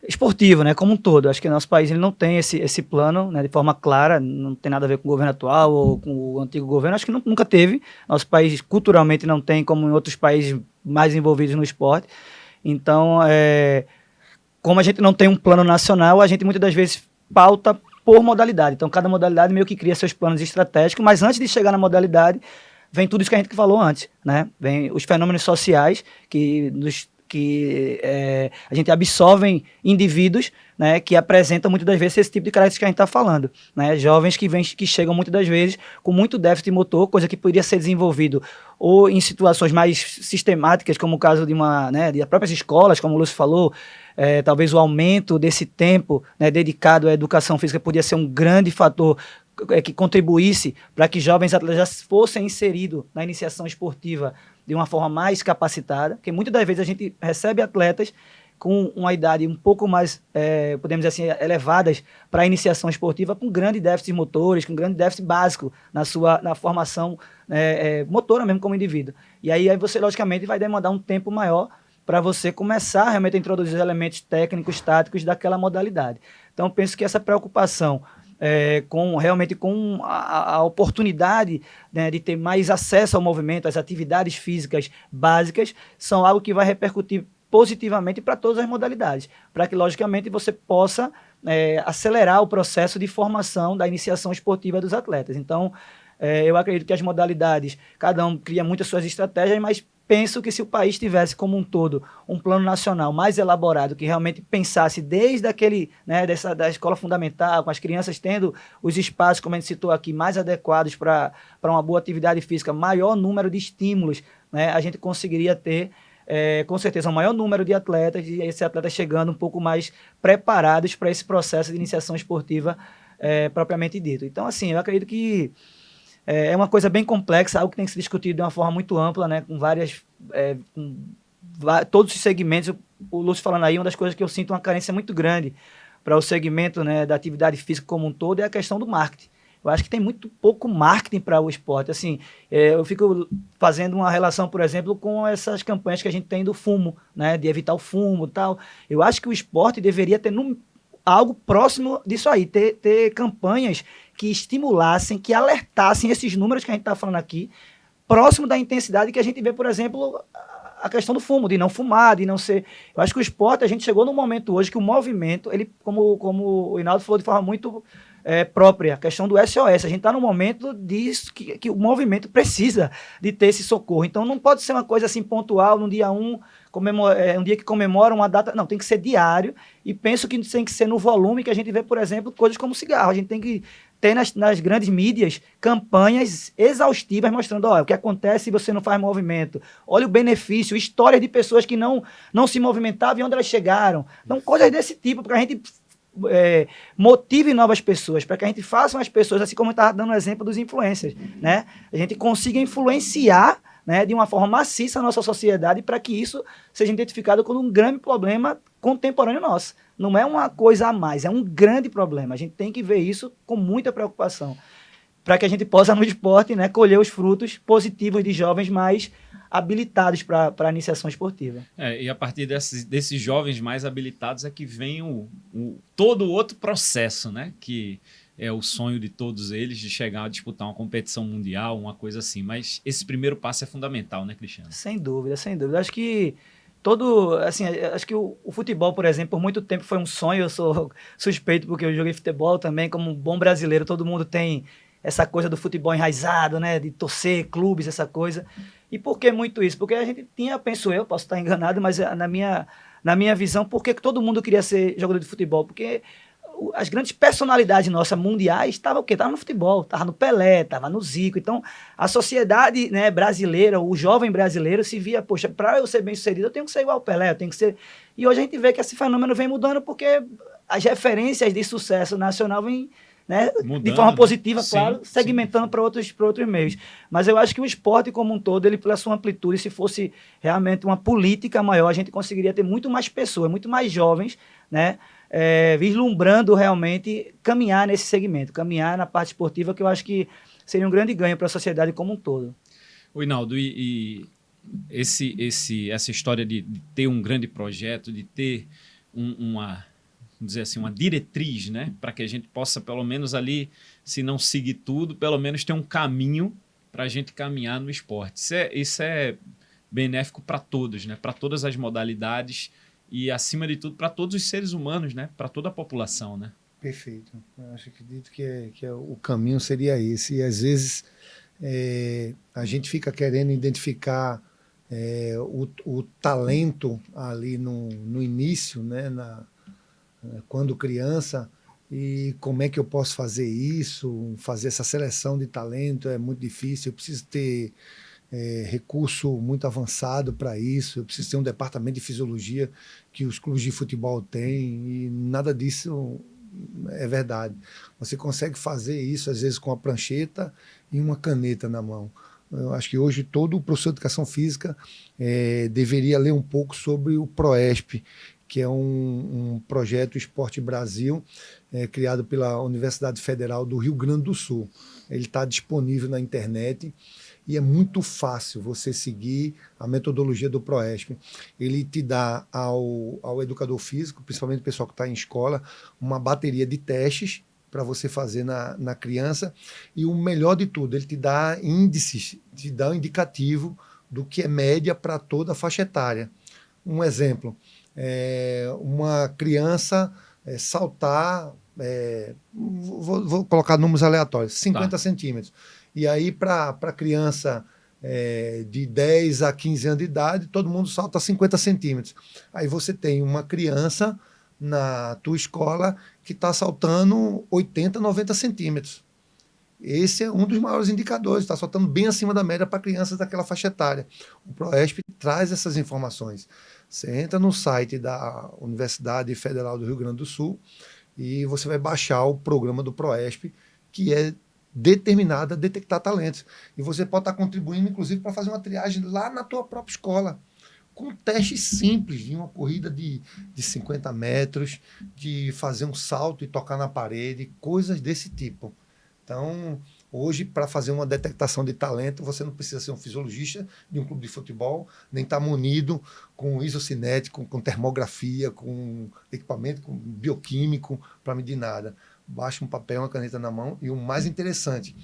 [SPEAKER 3] esportivo, né, como um todo. Eu acho que o nosso país ele não tem esse plano, né, de forma clara, não tem nada a ver com o governo atual ou com o antigo governo, acho que nunca teve. Nosso país culturalmente não tem, como em outros países mais envolvidos no esporte. Então, como a gente não tem um plano nacional, a gente muitas das vezes pauta por modalidade. Então, cada modalidade meio que cria seus planos estratégicos, mas antes de chegar na modalidade, vem tudo isso que a gente falou antes, né? Vem os fenômenos sociais que a gente absorve indivíduos, né, que apresentam muitas das vezes esse tipo de característica que a gente está falando, né? Jovens que chegam muitas das vezes com muito déficit motor, coisa que poderia ser desenvolvido ou em situações mais sistemáticas, como o caso de próprias escolas, como o Lúcio falou. Talvez o aumento desse tempo, né, dedicado à educação física podia ser um grande fator que contribuísse para que jovens atletas já fossem inseridos na iniciação esportiva de uma forma mais capacitada, porque muitas das vezes a gente recebe atletas com uma idade um pouco mais, podemos dizer assim, elevadas para a iniciação esportiva, com grande déficit motores, com grande déficit básico na formação motora mesmo como indivíduo. E aí você, logicamente, vai demandar um tempo maior para você começar realmente a introduzir os elementos técnicos, táticos daquela modalidade. Então, penso que essa preocupação com a oportunidade, né, de ter mais acesso ao movimento, às atividades físicas básicas, são algo que vai repercutir positivamente para todas as modalidades, para que, logicamente, você possa acelerar o processo de formação da iniciação esportiva dos atletas. Então, eu acredito que as modalidades, cada um cria muitas suas estratégias, mas penso que se o país tivesse como um todo um plano nacional mais elaborado, que realmente pensasse desde da escola fundamental, com as crianças tendo os espaços, como a gente citou aqui, mais adequados para uma boa atividade física, maior número de estímulos, né, a gente conseguiria ter, com certeza, um maior número de atletas, e esses atletas chegando um pouco mais preparados para esse processo de iniciação esportiva propriamente dito. Então, assim, eu acredito que é uma coisa bem complexa, algo que tem que ser discutido de uma forma muito ampla, né, com todos os segmentos. O Lúcio falando aí, uma das coisas que eu sinto uma carência muito grande para o segmento, né, da atividade física como um todo é a questão do marketing. Eu acho que tem muito pouco marketing para o esporte. Assim, eu fico fazendo uma relação, por exemplo, com essas campanhas que a gente tem do fumo, né, de evitar o fumo e tal. Eu acho que o esporte deveria ter algo próximo disso aí, ter campanhas que estimulassem, que alertassem esses números que a gente está falando aqui, próximo da intensidade que a gente vê, por exemplo, a questão do fumo, de não fumar, de não ser... Eu acho que o esporte, a gente chegou num momento hoje que o movimento, ele, como o Hinaldo falou de forma muito própria, a questão do SOS, a gente está num momento disso que o movimento precisa de ter esse socorro. Então não pode ser uma coisa assim pontual, no dia 1, um dia que comemora uma data, não, tem que ser diário, e penso que tem que ser no volume que a gente vê, por exemplo, coisas como cigarro. A gente tem que ter nas grandes mídias campanhas exaustivas mostrando, olha, o que acontece se você não faz movimento, olha o benefício, histórias de pessoas que não se movimentavam e onde elas chegaram. Então, coisas desse tipo, para a gente motive novas pessoas, para que a gente faça as pessoas, assim como eu estava dando o exemplo dos influencers, né? A gente consiga influenciar, né, de uma forma maciça a nossa sociedade para que isso seja identificado como um grande problema contemporâneo nosso. Não é uma coisa a mais, é um grande problema. A gente tem que ver isso com muita preocupação, para que a gente possa, no esporte, né, colher os frutos positivos de jovens mais habilitados para a iniciação esportiva.
[SPEAKER 1] E a partir desses jovens mais habilitados é que vem todo o outro processo, né? Que é o sonho de todos eles de chegar a disputar uma competição mundial, uma coisa assim. Mas esse primeiro passo é fundamental, né, Cristiano?
[SPEAKER 3] Sem dúvida, sem dúvida. Acho que acho que o futebol, por exemplo, por muito tempo foi um sonho. Eu sou suspeito porque eu joguei futebol também, como um bom brasileiro. Todo mundo tem essa coisa do futebol enraizado, né? De torcer, clubes, essa coisa. E por que muito isso? Porque a gente tinha, penso eu, posso estar enganado, mas na minha visão, por que todo mundo queria ser jogador de futebol? Porque as grandes personalidades nossas mundiais estavam o quê? Estavam no futebol, estavam no Pelé, estavam no Zico. Então, a sociedade, né, brasileira, o jovem brasileiro se via, poxa, para eu ser bem sucedido, eu tenho que ser igual ao Pelé, eu tenho que ser... E hoje a gente vê que esse fenômeno vem mudando porque as referências de sucesso nacional vêm, né, mudando, de forma positiva, né? Claro, segmentando para outros meios. Mas eu acho que o esporte como um todo, ele pela sua amplitude, se fosse realmente uma política maior, a gente conseguiria ter muito mais pessoas, muito mais jovens, né, vislumbrando realmente caminhar nesse segmento, caminhar na parte esportiva, que eu acho que seria um grande ganho para a sociedade como um todo.
[SPEAKER 1] O Hinaldo, essa história de ter um grande projeto, de ter vamos dizer assim, uma diretriz, né, para que a gente possa, pelo menos ali, se não seguir tudo, pelo menos ter um caminho para a gente caminhar no esporte. Isso é benéfico para todos, né, para todas as modalidades e, acima de tudo, para todos os seres humanos, né, para toda a população, né?
[SPEAKER 4] Perfeito. Eu acredito que o caminho seria esse. E, às vezes, a gente fica querendo identificar o talento ali no início, né, quando criança, e como é que eu posso fazer isso, fazer essa seleção de talento é muito difícil, eu preciso ter recurso muito avançado para isso, eu preciso ter um departamento de fisiologia que os clubes de futebol têm, e nada disso é verdade. Você consegue fazer isso, às vezes, com a prancheta e uma caneta na mão. Eu acho que hoje todo o professor de educação física deveria ler um pouco sobre o PROESP, que é um projeto Esporte Brasil, criado pela Universidade Federal do Rio Grande do Sul. Ele está disponível na internet e é muito fácil você seguir a metodologia do PROESP. Ele te dá ao educador físico, principalmente o pessoal que está em escola, uma bateria de testes para você fazer na criança, e o melhor de tudo, ele te dá índices, te dá um indicativo do que é média para toda a faixa etária. Um exemplo, uma criança saltar, vou colocar números aleatórios, 50 centímetros. E aí, para criança de 10 a 15 anos de idade, todo mundo salta 50 centímetros. Aí você tem uma criança na tua escola que está saltando 80, 90 centímetros. Esse é um dos maiores indicadores, está saltando bem acima da média para crianças daquela faixa etária. O PROESP traz essas informações. Você entra no site da Universidade Federal do Rio Grande do Sul e você vai baixar o programa do PROESP, que é determinado a detectar talentos. E você pode estar contribuindo, inclusive, para fazer uma triagem lá na tua própria escola, com testes simples, de uma corrida de 50 metros, de fazer um salto e tocar na parede, coisas desse tipo. Então, hoje, para fazer uma detectação de talento, você não precisa ser um fisiologista de um clube de futebol, nem estar munido com isocinético, com termografia, com equipamento com bioquímico para medir nada. Baixa um papel, uma caneta na mão, e o mais interessante,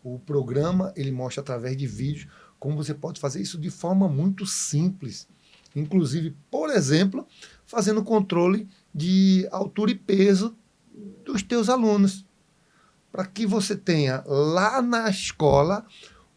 [SPEAKER 4] o programa ele mostra através de vídeos como você pode fazer isso de forma muito simples. Inclusive, por exemplo, fazendo controle de altura e peso dos teus alunos, para que você tenha lá na escola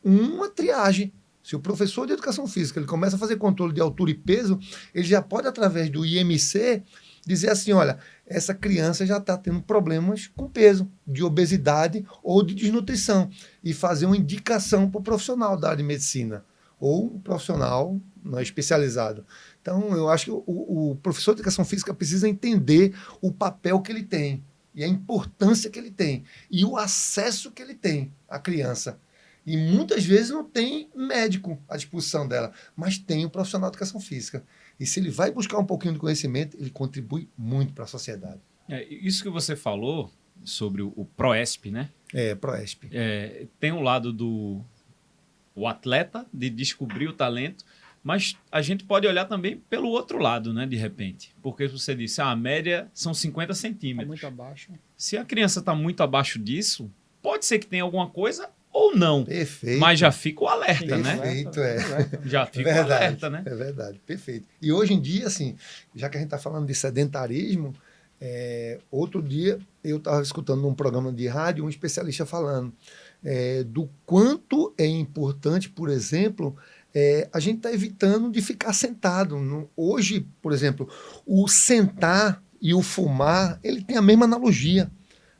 [SPEAKER 4] uma triagem. Se o professor de educação física ele começa a fazer controle de altura e peso, ele já pode, através do IMC, dizer assim, olha, essa criança já está tendo problemas com peso, de obesidade ou de desnutrição, e fazer uma indicação para o profissional da área de medicina, ou um profissional não especializado. Então, eu acho que o professor de educação física precisa entender o papel que ele tem, e a importância que ele tem, e o acesso que ele tem à criança. E muitas vezes não tem médico à disposição dela, mas tem o profissional de educação física. E se ele vai buscar um pouquinho de conhecimento, ele contribui muito para a sociedade.
[SPEAKER 1] Isso que você falou sobre o PROESP, né?
[SPEAKER 4] PROESP.
[SPEAKER 1] Tem um lado do atleta, de descobrir o talento, mas a gente pode olhar também pelo outro lado, né, de repente. Porque você disse, a média são 50 centímetros.
[SPEAKER 2] Está muito abaixo.
[SPEAKER 1] Se a criança está muito abaixo disso, pode ser que tenha alguma coisa ou não.
[SPEAKER 4] Perfeito.
[SPEAKER 1] Mas já fica o alerta,
[SPEAKER 2] Sim,
[SPEAKER 1] né?
[SPEAKER 4] Perfeito,
[SPEAKER 1] Já fica o alerta, né?
[SPEAKER 4] É verdade, perfeito. E hoje em dia, assim, já que a gente está falando de sedentarismo, outro dia eu estava escutando num programa de rádio um especialista falando do quanto é importante, por exemplo, a gente está evitando de ficar sentado. Hoje, por exemplo, o sentar e o fumar, ele tem a mesma analogia.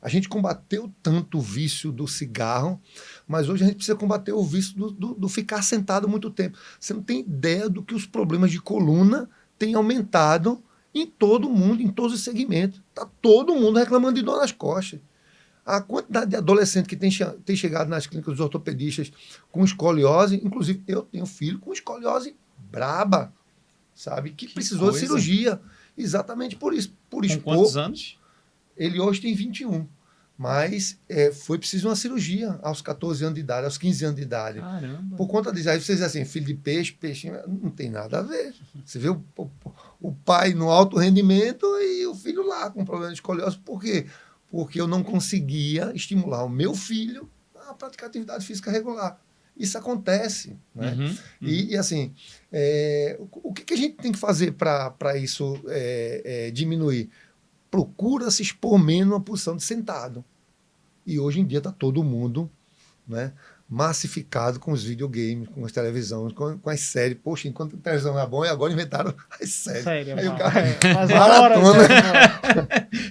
[SPEAKER 4] A gente combateu tanto o vício do cigarro, mas hoje a gente precisa combater o vício do ficar sentado muito tempo. Você não tem ideia do que os problemas de coluna têm aumentado em todo mundo, em todos os segmentos. Está todo mundo reclamando de dor nas costas. A quantidade de adolescentes que tem chegado nas clínicas dos ortopedistas com escoliose, inclusive eu tenho filho com escoliose braba, sabe? Que precisou de cirurgia. Exatamente por isso.
[SPEAKER 1] Com quantos anos?
[SPEAKER 4] Ele hoje tem 21, mas foi preciso uma cirurgia aos 14 anos de idade, aos 15 anos de idade.
[SPEAKER 1] Caramba.
[SPEAKER 4] Por conta disso, aí você diz assim, filho de peixe, peixinho, não tem nada a ver. Você vê o pai no alto rendimento e o filho lá com problema de escoliose. Por quê? Porque eu não conseguia estimular o meu filho a praticar atividade física regular. Isso acontece. Né?
[SPEAKER 1] Uhum.
[SPEAKER 4] E assim, o que a gente tem que fazer para isso diminuir? Procura se expor menos numa posição de sentado. E hoje em dia está todo mundo, né, massificado com os videogames, com as televisões, com as séries. Poxa, enquanto a televisão era bom, e agora inventaram as séries.
[SPEAKER 2] Sério,
[SPEAKER 4] aí o cara
[SPEAKER 2] faz
[SPEAKER 4] maratona.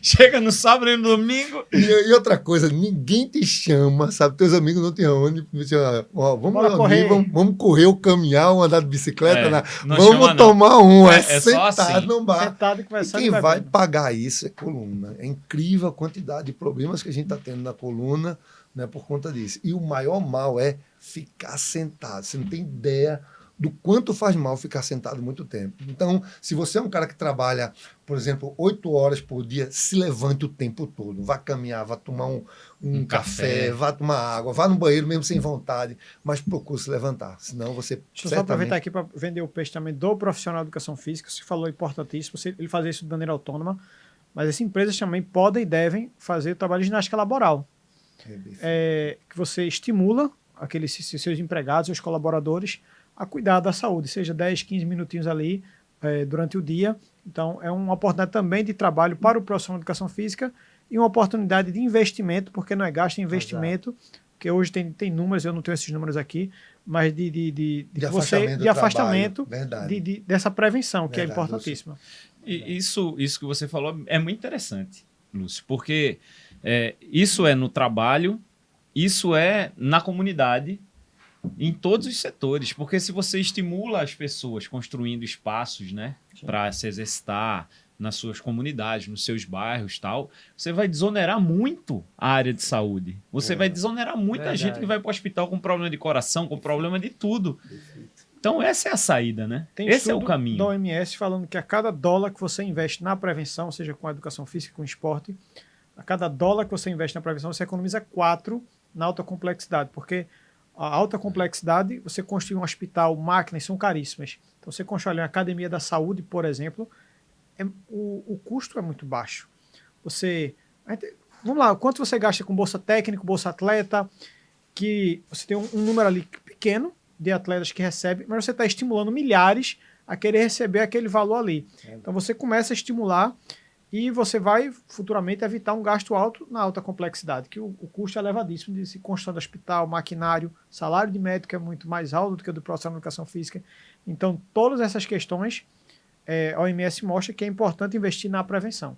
[SPEAKER 1] Chega no sábado e no domingo.
[SPEAKER 4] E outra coisa, ninguém te chama, sabe? Teus amigos não te chamam. Vamos correr. Vamos correr ou caminhar ou andar de bicicleta. Vamos tomar um.
[SPEAKER 1] Sentado
[SPEAKER 4] só assim. No bar.
[SPEAKER 2] Sentado
[SPEAKER 4] e quem vai pagar isso é coluna. É incrível a quantidade de problemas que a gente está tendo na coluna, né, por conta disso. E o maior mal é ficar sentado. Você não tem ideia do quanto faz mal ficar sentado muito tempo. Então, se você é um cara que trabalha, por exemplo, 8 horas por dia, se levante o tempo todo. Vá caminhar, vá tomar um café, vá tomar água, vá no banheiro mesmo sem vontade, mas procure se levantar. Senão você
[SPEAKER 2] Deixa eu só aproveitar aqui para vender o peixe também do profissional de educação física. Você falou importantíssimo, ele fazer isso de maneira autônoma, mas as empresas também podem e devem fazer o trabalho de ginástica laboral. Que você estimula aqueles seus empregados, seus colaboradores a cuidar da saúde, seja 10, 15 minutinhos ali durante o dia. Então, é uma oportunidade também de trabalho para o profissional de educação física e uma oportunidade de investimento, porque não é gasto em investimento, porque hoje tem números, eu não tenho esses números aqui, mas de afastamento dessa prevenção, que é importantíssima.
[SPEAKER 1] E isso que você falou é muito interessante, Lúcio, porque isso é no trabalho, isso é na comunidade, em todos os setores, porque se você estimula as pessoas construindo espaços, né, para se exercitar nas suas comunidades, nos seus bairros, tal, você vai desonerar muito a área de saúde. Você vai desonerar muita gente que vai para o hospital com problema de coração, com problema de tudo. Então essa é a saída, né? Esse é o caminho.
[SPEAKER 2] Da OMS falando que a cada dólar que você investe na prevenção, seja com a educação física, com o esporte, a cada dólar que você investe na prevenção, você economiza 4 na alta complexidade, porque a alta complexidade, você construir um hospital, máquinas são caríssimas. Então, você constrói uma academia da saúde, por exemplo, o custo é muito baixo. Vamos lá, quanto você gasta com bolsa técnico, bolsa atleta, que você tem um número ali pequeno, de atletas que recebem, mas você está estimulando milhares a querer receber aquele valor ali. Então você começa a estimular e você vai futuramente evitar um gasto alto na alta complexidade, que o custo é elevadíssimo de se construir hospital, maquinário, salário de médico é muito mais alto do que o do profissional de educação física. Então todas essas questões, a OMS mostra que é importante investir na prevenção.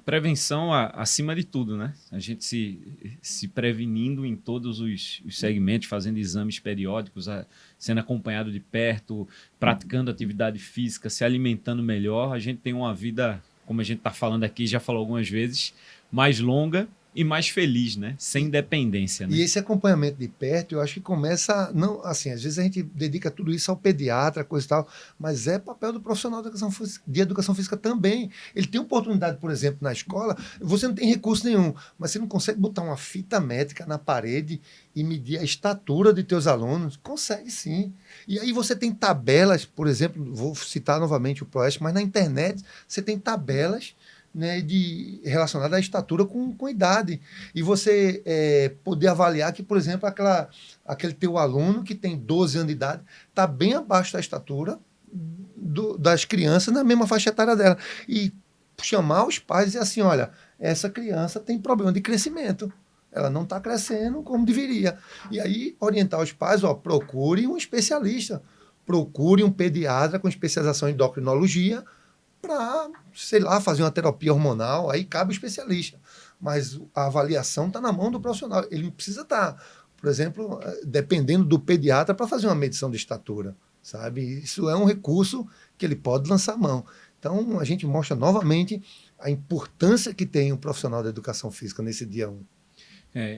[SPEAKER 1] Prevenção acima de tudo, né? A gente se prevenindo em todos os segmentos, fazendo exames periódicos, sendo acompanhado de perto, praticando atividade física, se alimentando melhor, a gente tem uma vida, como a gente está falando aqui, já falou algumas vezes, mais longa e mais feliz, né? Sem dependência, né?
[SPEAKER 4] E esse acompanhamento de perto, eu acho que começa, não, assim, às vezes a gente dedica tudo isso ao pediatra, coisa e tal, mas é papel do profissional de educação física também. Ele tem oportunidade, por exemplo, na escola, você não tem recurso nenhum, mas você não consegue botar uma fita métrica na parede e medir a estatura de teus alunos? Consegue sim. E aí você tem tabelas, por exemplo, vou citar novamente o ProEst, mas na internet você tem tabelas, né, relacionada à estatura com idade. E você poder avaliar que, por exemplo, aquele teu aluno que tem 12 anos de idade está bem abaixo da estatura das crianças na mesma faixa etária dela. E chamar os pais e dizer assim, olha, essa criança tem problema de crescimento. Ela não está crescendo como deveria. E aí orientar os pais, procure um especialista, procure um pediatra com especialização em endocrinologia, para, sei lá, fazer uma terapia hormonal, aí cabe o especialista. Mas a avaliação está na mão do profissional. Ele não precisa estar, por exemplo, dependendo do pediatra para fazer uma medição de estatura, sabe? Isso é um recurso que ele pode lançar mão. Então, a gente mostra novamente a importância que tem um profissional da educação física nesse dia 1.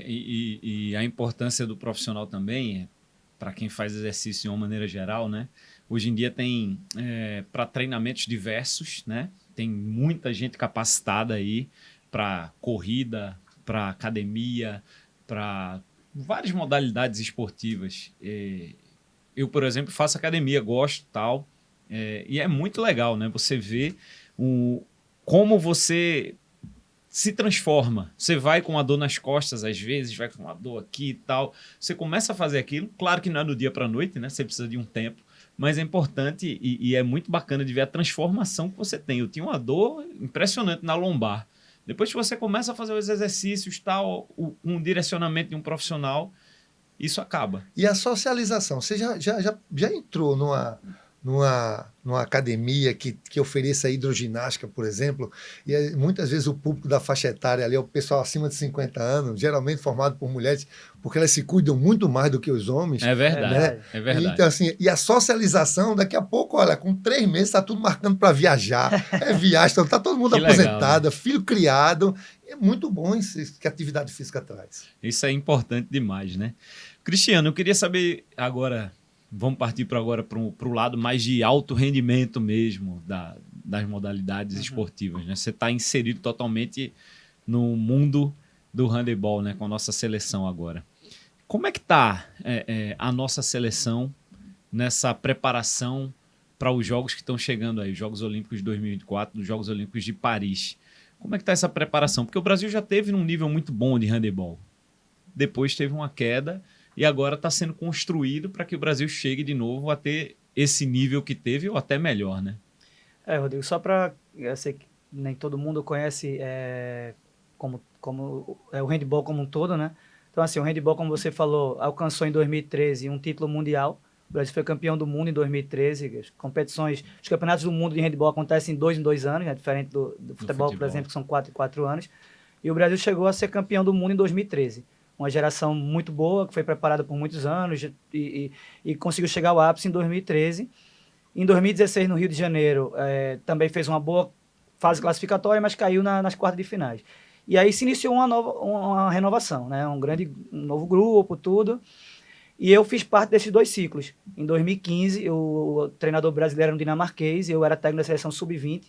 [SPEAKER 1] E a importância do profissional também, para quem faz exercício de uma maneira geral, né? Hoje em dia tem para treinamentos diversos, né? Tem muita gente capacitada aí para corrida, para academia, para várias modalidades esportivas. Eu, por exemplo, faço academia, gosto tal, e é muito legal, né? Você vê como você se transforma. Você vai com uma dor nas costas, às vezes, vai com uma dor aqui e tal. Você começa a fazer aquilo. Claro que não é do dia para a noite, né? Você precisa de um tempo. Mas é importante e é muito bacana de ver a transformação que você tem. Eu tinha uma dor impressionante na lombar. Depois que você começa a fazer os exercícios, tal, um direcionamento de um profissional, isso acaba.
[SPEAKER 4] E a socialização? Você já entrou numa academia que ofereça hidroginástica, por exemplo, e muitas vezes o público da faixa etária ali é o pessoal acima de 50 anos, geralmente formado por mulheres, porque elas se cuidam muito mais do que os homens.
[SPEAKER 1] É verdade,
[SPEAKER 4] né?
[SPEAKER 1] É verdade.
[SPEAKER 4] Então, assim, e a socialização, daqui a pouco, olha, com 3 meses está tudo marcando para viajar, viagem, está todo mundo aposentado, legal, né? Filho criado, é muito bom isso que a atividade física traz.
[SPEAKER 1] Isso é importante demais, né? Cristiano, eu queria saber agora... Vamos partir agora para o lado mais de alto rendimento mesmo das modalidades esportivas, né? Você está inserido totalmente no mundo do handebol, né? Com a nossa seleção agora. Como é que está a nossa seleção nessa preparação para os jogos que estão chegando aí, os Jogos Olímpicos de 2024, os Jogos Olímpicos de Paris? Como é que está essa preparação? Porque o Brasil já teve num nível muito bom de handebol. Depois teve uma queda... E agora está sendo construído para que o Brasil chegue de novo a ter esse nível que teve ou até melhor, né?
[SPEAKER 3] Rodrigo, só para... Eu sei que nem todo mundo conhece como o handebol como um todo, né? Então, assim, o handebol, como você falou, alcançou em 2013 um título mundial. O Brasil foi campeão do mundo em 2013. As competições, os campeonatos do mundo de handebol acontecem de 2 em 2 anos, né? Diferente do futebol, por exemplo, que são 4 em 4 anos. E o Brasil chegou a ser campeão do mundo em 2013. Uma geração muito boa, que foi preparada por muitos anos e conseguiu chegar ao ápice em 2013. Em 2016, no Rio de Janeiro, também fez uma boa fase classificatória, mas caiu nas quartas de finais. E aí se iniciou uma renovação, né? Um novo grupo, tudo. E eu fiz parte desses 2 ciclos. Em 2015, o treinador brasileiro era um dinamarquês, eu era técnico da seleção sub-20,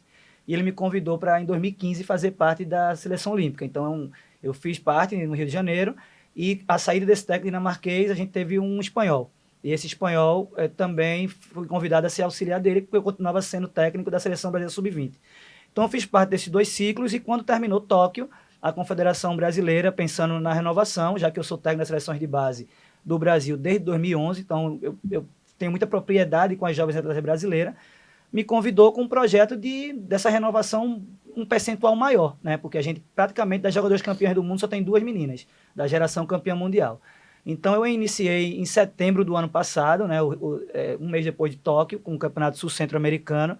[SPEAKER 3] e ele me convidou para, em 2015, fazer parte da seleção olímpica. Então, eu fiz parte no Rio de Janeiro. E a saída desse técnico dinamarquês, a gente teve um espanhol. E esse espanhol também foi convidado a ser auxiliar dele, porque eu continuava sendo técnico da Seleção Brasileira Sub-20. Então, eu fiz parte desses 2 ciclos e quando terminou Tóquio, a Confederação Brasileira, pensando na renovação, já que eu sou técnico das seleções de base, do Brasil desde 2011, então eu tenho muita propriedade com as jovens atletas brasileiras, me convidou com um projeto dessa renovação um percentual maior, né? Porque a gente, praticamente, das jogadoras campeãs do mundo, só tem 2 meninas, da geração campeã mundial. Então, eu iniciei em setembro do ano passado, né? Um mês depois de Tóquio, com o Campeonato Sul-Centro-Americano,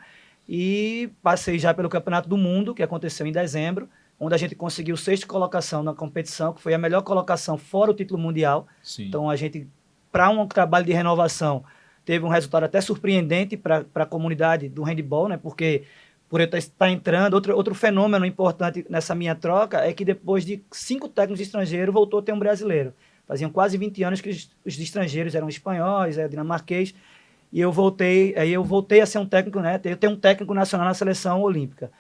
[SPEAKER 3] e passei já pelo Campeonato do Mundo, que aconteceu em dezembro, onde a gente conseguiu 6ª colocação na competição, que foi a melhor colocação fora o título mundial. Sim. Então, a gente, para um trabalho de renovação, teve um resultado até surpreendente para a comunidade do handball, né? Porque por eu estar entrando, outro fenômeno importante nessa minha troca é que depois de 5 técnicos estrangeiros, voltou a ter um brasileiro. Faziam quase 20 anos que os estrangeiros eram espanhóis, dinamarquês, e eu voltei a ser um técnico, né? Eu tenho um técnico nacional na seleção olímpica.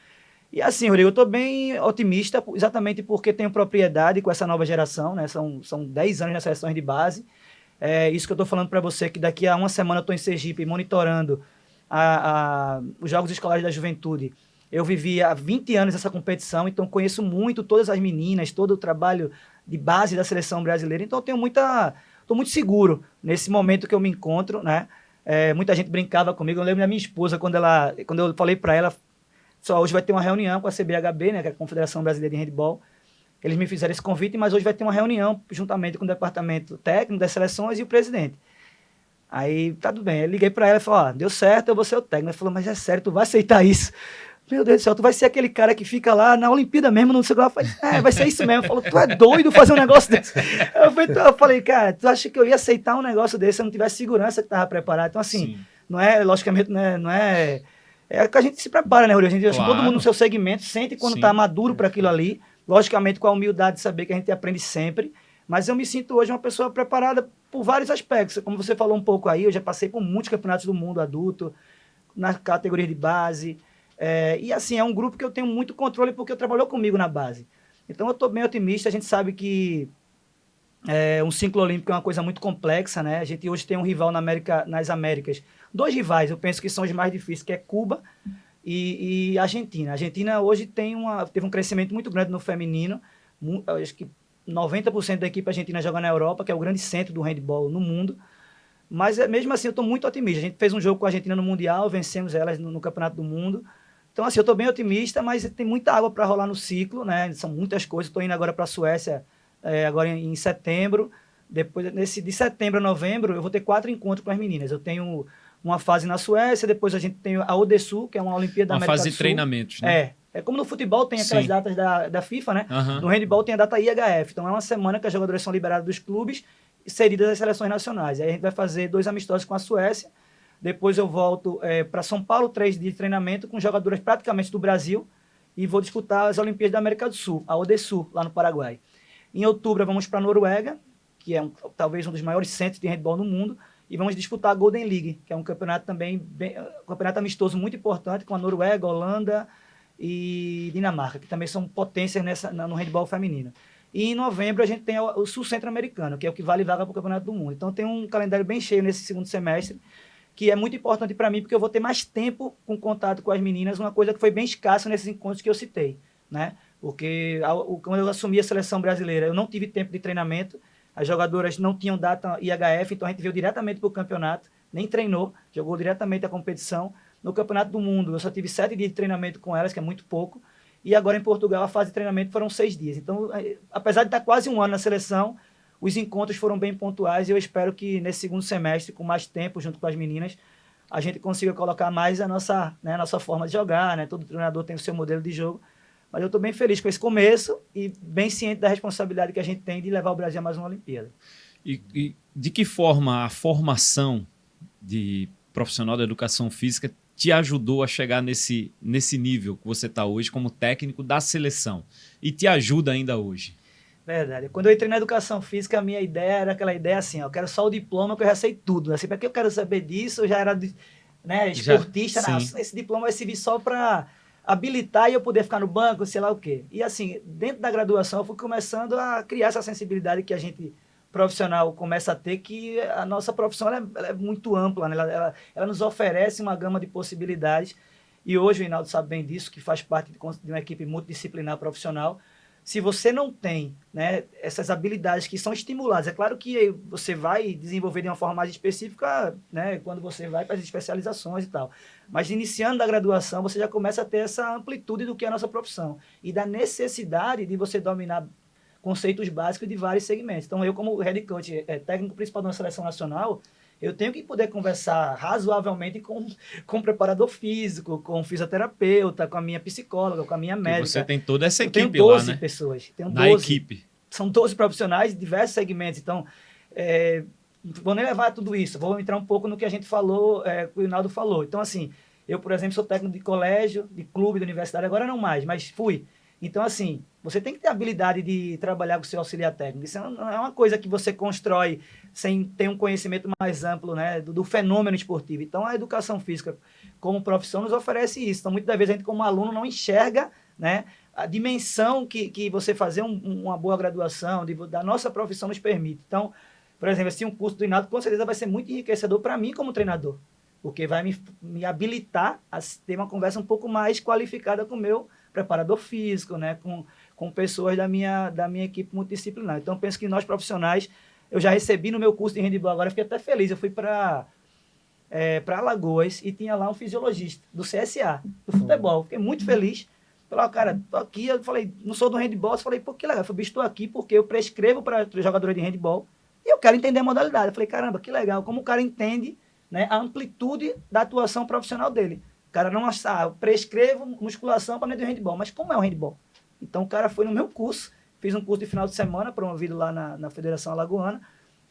[SPEAKER 3] E assim, Rodrigo, eu estou bem otimista, exatamente porque tenho propriedade com essa nova geração, né? São 10 anos nas seleções de base. Isso que eu estou falando para você, que daqui a uma semana eu estou em Sergipe monitorando os Jogos Escolares da Juventude. Eu vivi há 20 anos essa competição, então conheço muito todas as meninas, todo o trabalho de base da seleção brasileira, então estou muito seguro nesse momento que eu me encontro, né? Muita gente brincava comigo, eu lembro da minha esposa, quando eu falei para ela, só hoje vai ter uma reunião com a CBHB, né, que é a Confederação Brasileira de Handball. Eles me fizeram esse convite, mas hoje vai ter uma reunião juntamente com o departamento técnico das seleções e o presidente. Aí, tá tudo bem. Eu liguei para ela e falei, deu certo, eu vou ser o técnico. Ela falou, mas é sério, tu vai aceitar isso? Meu Deus do céu, tu vai ser aquele cara que fica lá na Olimpíada mesmo, não sei o que lá. Eu falei, vai ser isso mesmo. Ela falou, tu é doido fazer um negócio desse? Eu falei, cara, tu acha que eu ia aceitar um negócio desse se eu não tivesse segurança que tava preparado? Então, assim, sim, não é, logicamente, não é... É que a gente se prepara, né, Rodrigo? Acho que todo mundo no seu segmento sente quando está maduro para aquilo ali. Logicamente, com a humildade de saber que a gente aprende sempre. Mas eu me sinto hoje uma pessoa preparada por vários aspectos. Como você falou um pouco aí, eu já passei por muitos campeonatos do mundo adulto, na categoria de base. E assim, é um grupo que eu tenho muito controle porque trabalhou comigo na base. Então eu estou bem otimista. A gente sabe que um ciclo olímpico é uma coisa muito complexa, né? A gente hoje tem um rival nas Américas. 2 rivais, eu penso que são os mais difíceis, que é Cuba e Argentina. A Argentina hoje teve um crescimento muito grande no feminino. Acho que 90% da equipe argentina joga na Europa, que é o grande centro do handball no mundo. Mas mesmo assim eu estou muito otimista. A gente fez um jogo com a Argentina no Mundial, vencemos elas no Campeonato do Mundo. Então assim, eu estou bem otimista, mas tem muita água para rolar no ciclo, né? São muitas coisas. Estou indo agora para a Suécia, agora em setembro. Depois, de setembro a novembro, eu vou ter 4 encontros com as meninas. Eu tenho uma fase na Suécia, depois a gente tem a Odesul, que é uma Olimpíada da América do Sul. Uma fase de
[SPEAKER 1] treinamentos, né?
[SPEAKER 3] É como no futebol tem aquelas Sim. datas da FIFA, né?
[SPEAKER 1] Uhum.
[SPEAKER 3] No handball tem a data IHF. Então é uma semana que as jogadoras são liberadas dos clubes e cedidas às seleções nacionais. Aí a gente vai fazer 2 amistosos com a Suécia. Depois eu volto para São Paulo, 3 dias de treinamento com jogadoras praticamente do Brasil e vou disputar as Olimpíadas da América do Sul, a Odesul, lá no Paraguai. Em outubro vamos para a Noruega, que é talvez um dos maiores centros de handball no mundo, e vamos disputar a Golden League, que é um campeonato também, um campeonato amistoso muito importante com a Noruega, Holanda e Dinamarca, que também são potências no handball feminino. E em novembro a gente tem o Sul Centro-Americano, que é o que vale vaga para o Campeonato do Mundo. Então tem um calendário bem cheio nesse segundo semestre, que é muito importante para mim, porque eu vou ter mais tempo com contato com as meninas, uma coisa que foi bem escassa nesses encontros que eu citei, né? Porque quando eu assumi a seleção brasileira, eu não tive tempo de treinamento, as jogadoras não tinham data IHF, então a gente veio diretamente para o campeonato, nem treinou, jogou diretamente a competição. No Campeonato do Mundo, eu só tive 7 dias de treinamento com elas, que é muito pouco, e agora em Portugal a fase de treinamento foram 6 dias. Então, apesar de estar quase um ano na seleção, os encontros foram bem pontuais e eu espero que nesse segundo semestre, com mais tempo junto com as meninas, a gente consiga colocar mais a nossa forma de jogar, né? Todo treinador tem o seu modelo de jogo, mas eu estou bem feliz com esse começo e bem ciente da responsabilidade que a gente tem de levar o Brasil a mais uma Olimpíada.
[SPEAKER 1] E de que forma a formação de profissional da educação física te ajudou a chegar nesse nível que você está hoje como técnico da seleção e te ajuda ainda hoje?
[SPEAKER 3] Verdade. Quando eu entrei na educação física, a minha ideia era aquela ideia assim, eu quero só o diploma que eu já sei tudo. Assim, para que eu quero saber disso? Eu já era esportista. Esse diploma vai servir só para habilitar e eu poder ficar no banco, sei lá o quê. E assim, dentro da graduação, eu fui começando a criar essa sensibilidade que a gente profissional começa a ter, que a nossa profissão ela é muito ampla, né? Ela nos oferece uma gama de possibilidades. E hoje o Hinaldo sabe bem disso, que faz parte de uma equipe multidisciplinar profissional. se você não tem, né, essas habilidades que são estimuladas, é claro que você vai desenvolver de uma forma mais específica, né, quando você vai para as especializações e tal. Mas iniciando da graduação, você já começa a ter essa amplitude do que é a nossa profissão e da necessidade de você dominar conceitos básicos de vários segmentos. Então, eu como head coach, técnico principal de uma seleção nacional, eu tenho que poder conversar razoavelmente com o preparador físico, com o fisioterapeuta, com a minha psicóloga, com a minha
[SPEAKER 1] Porque
[SPEAKER 3] médica.
[SPEAKER 1] você tem toda essa
[SPEAKER 3] Eu tenho
[SPEAKER 1] equipe lá,
[SPEAKER 3] 12
[SPEAKER 1] né?
[SPEAKER 3] pessoas. Tenho
[SPEAKER 1] Na
[SPEAKER 3] 12.
[SPEAKER 1] equipe.
[SPEAKER 3] São 12 profissionais de diversos segmentos. Então, vou nem levar tudo isso. Vou entrar um pouco no que a gente falou, que o Rinaldo falou. Então, assim, eu, por exemplo, sou técnico de colégio, de clube, de universidade, agora não mais, mas fui. Então, assim, você tem que ter a habilidade de trabalhar com o seu auxiliar técnico. Isso não é uma coisa que você constrói sem ter um conhecimento mais amplo, né, do fenômeno esportivo. Então, a educação física, como profissão, nos oferece isso. Então, muitas vezes, a gente, como aluno, não enxerga, né, a dimensão que você fazer uma boa graduação, da nossa profissão nos permite. Então, por exemplo, assim, um curso do Rinaldo, com certeza vai ser muito enriquecedor para mim como treinador, porque vai me habilitar a ter uma conversa um pouco mais qualificada com o meu preparador físico, né, com pessoas da minha equipe multidisciplinar. Então, penso que nós profissionais, eu já recebi no meu curso de handebol, agora fiquei até feliz, eu fui para Alagoas e tinha lá um fisiologista do CSA, do futebol. Fiquei muito feliz. Falei, cara, tô aqui, eu falei, não sou do handebol, eu falei, pô, que legal. Eu falei, bicho, estou aqui porque eu prescrevo para jogadores de handebol e eu quero entender a modalidade. Eu falei, caramba, que legal, como o cara entende, né, a amplitude da atuação profissional dele. O cara não eu prescrevo musculação para dentro do handebol, mas como é o handebol? Então o cara foi no meu curso, fiz um curso de final de semana, promovido lá na Federação Alagoana,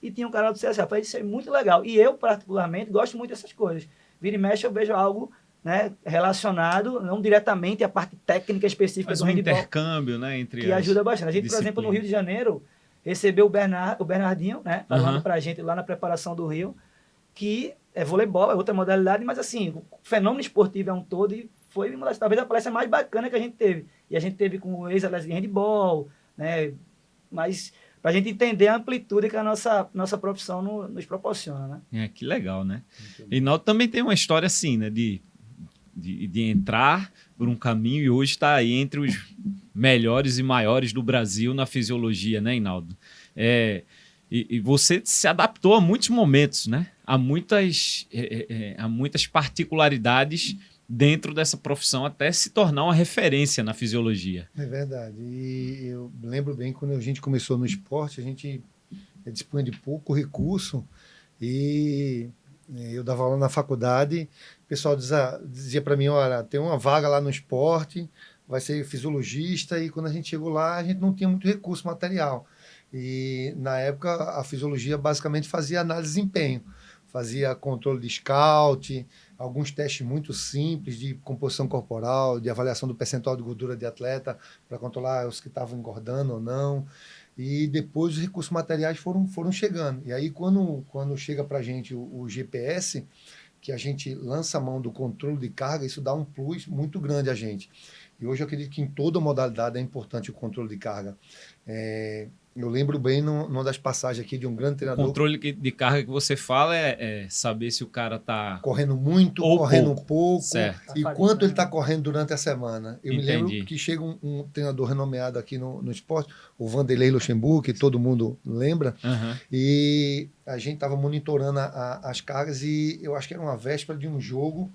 [SPEAKER 3] e tinha um cara do CSA. Falei, isso é muito legal. E eu, particularmente, gosto muito dessas coisas. Vira e mexe, eu vejo algo, né, relacionado, não diretamente à parte técnica específica
[SPEAKER 1] Faz
[SPEAKER 3] do
[SPEAKER 1] um
[SPEAKER 3] handebol,
[SPEAKER 1] intercâmbio, né, entre
[SPEAKER 3] que ajuda bastante. A gente, por exemplo, no Rio de Janeiro, recebeu o Bernardinho, né, falando pra gente lá na preparação do Rio, que é voleibol, é outra modalidade, mas assim, o fenômeno esportivo é um todo e foi uma das, talvez a palestra mais bacana que a gente teve. E a gente teve com o ex-atleta de handebol, né, mas para a gente entender a amplitude que a nossa profissão nos proporciona, né?
[SPEAKER 1] Que legal, né? E Naldo também tem uma história assim, né, de entrar por um caminho e hoje está aí entre os melhores e maiores do Brasil na fisiologia, né, Hinaldo? E você se adaptou a muitos momentos, né? A muitas particularidades dentro dessa profissão até se tornar uma referência na fisiologia.
[SPEAKER 4] É verdade. E eu lembro bem quando a gente começou no esporte, a gente dispunha de pouco recurso e eu dava aula na faculdade, o pessoal dizia para mim, olha, tem uma vaga lá no esporte, vai ser fisiologista, e quando a gente chegou lá, a gente não tinha muito recurso material. E na época a fisiologia basicamente fazia análise de desempenho, fazia controle de scout, alguns testes muito simples de composição corporal, de avaliação do percentual de gordura de atleta, para controlar os que estavam engordando ou não. E depois os recursos materiais foram chegando. E aí quando chega para a gente o GPS, que a gente lança a mão do controle de carga, isso dá um plus muito grande a gente. E hoje eu acredito que em toda modalidade é importante o controle de carga. Eu lembro bem numa das passagens aqui de um grande treinador.
[SPEAKER 1] O controle de carga que você fala é saber se o cara está
[SPEAKER 4] correndo muito, correndo pouco,
[SPEAKER 1] certo.
[SPEAKER 4] E quanto ele está correndo durante a semana. Eu
[SPEAKER 1] Entendi.
[SPEAKER 4] me lembro que chega um treinador renomeado aqui no esporte, o Vanderlei Luxemburgo, que todo mundo lembra, e a gente estava monitorando as cargas e eu acho que era uma véspera de um jogo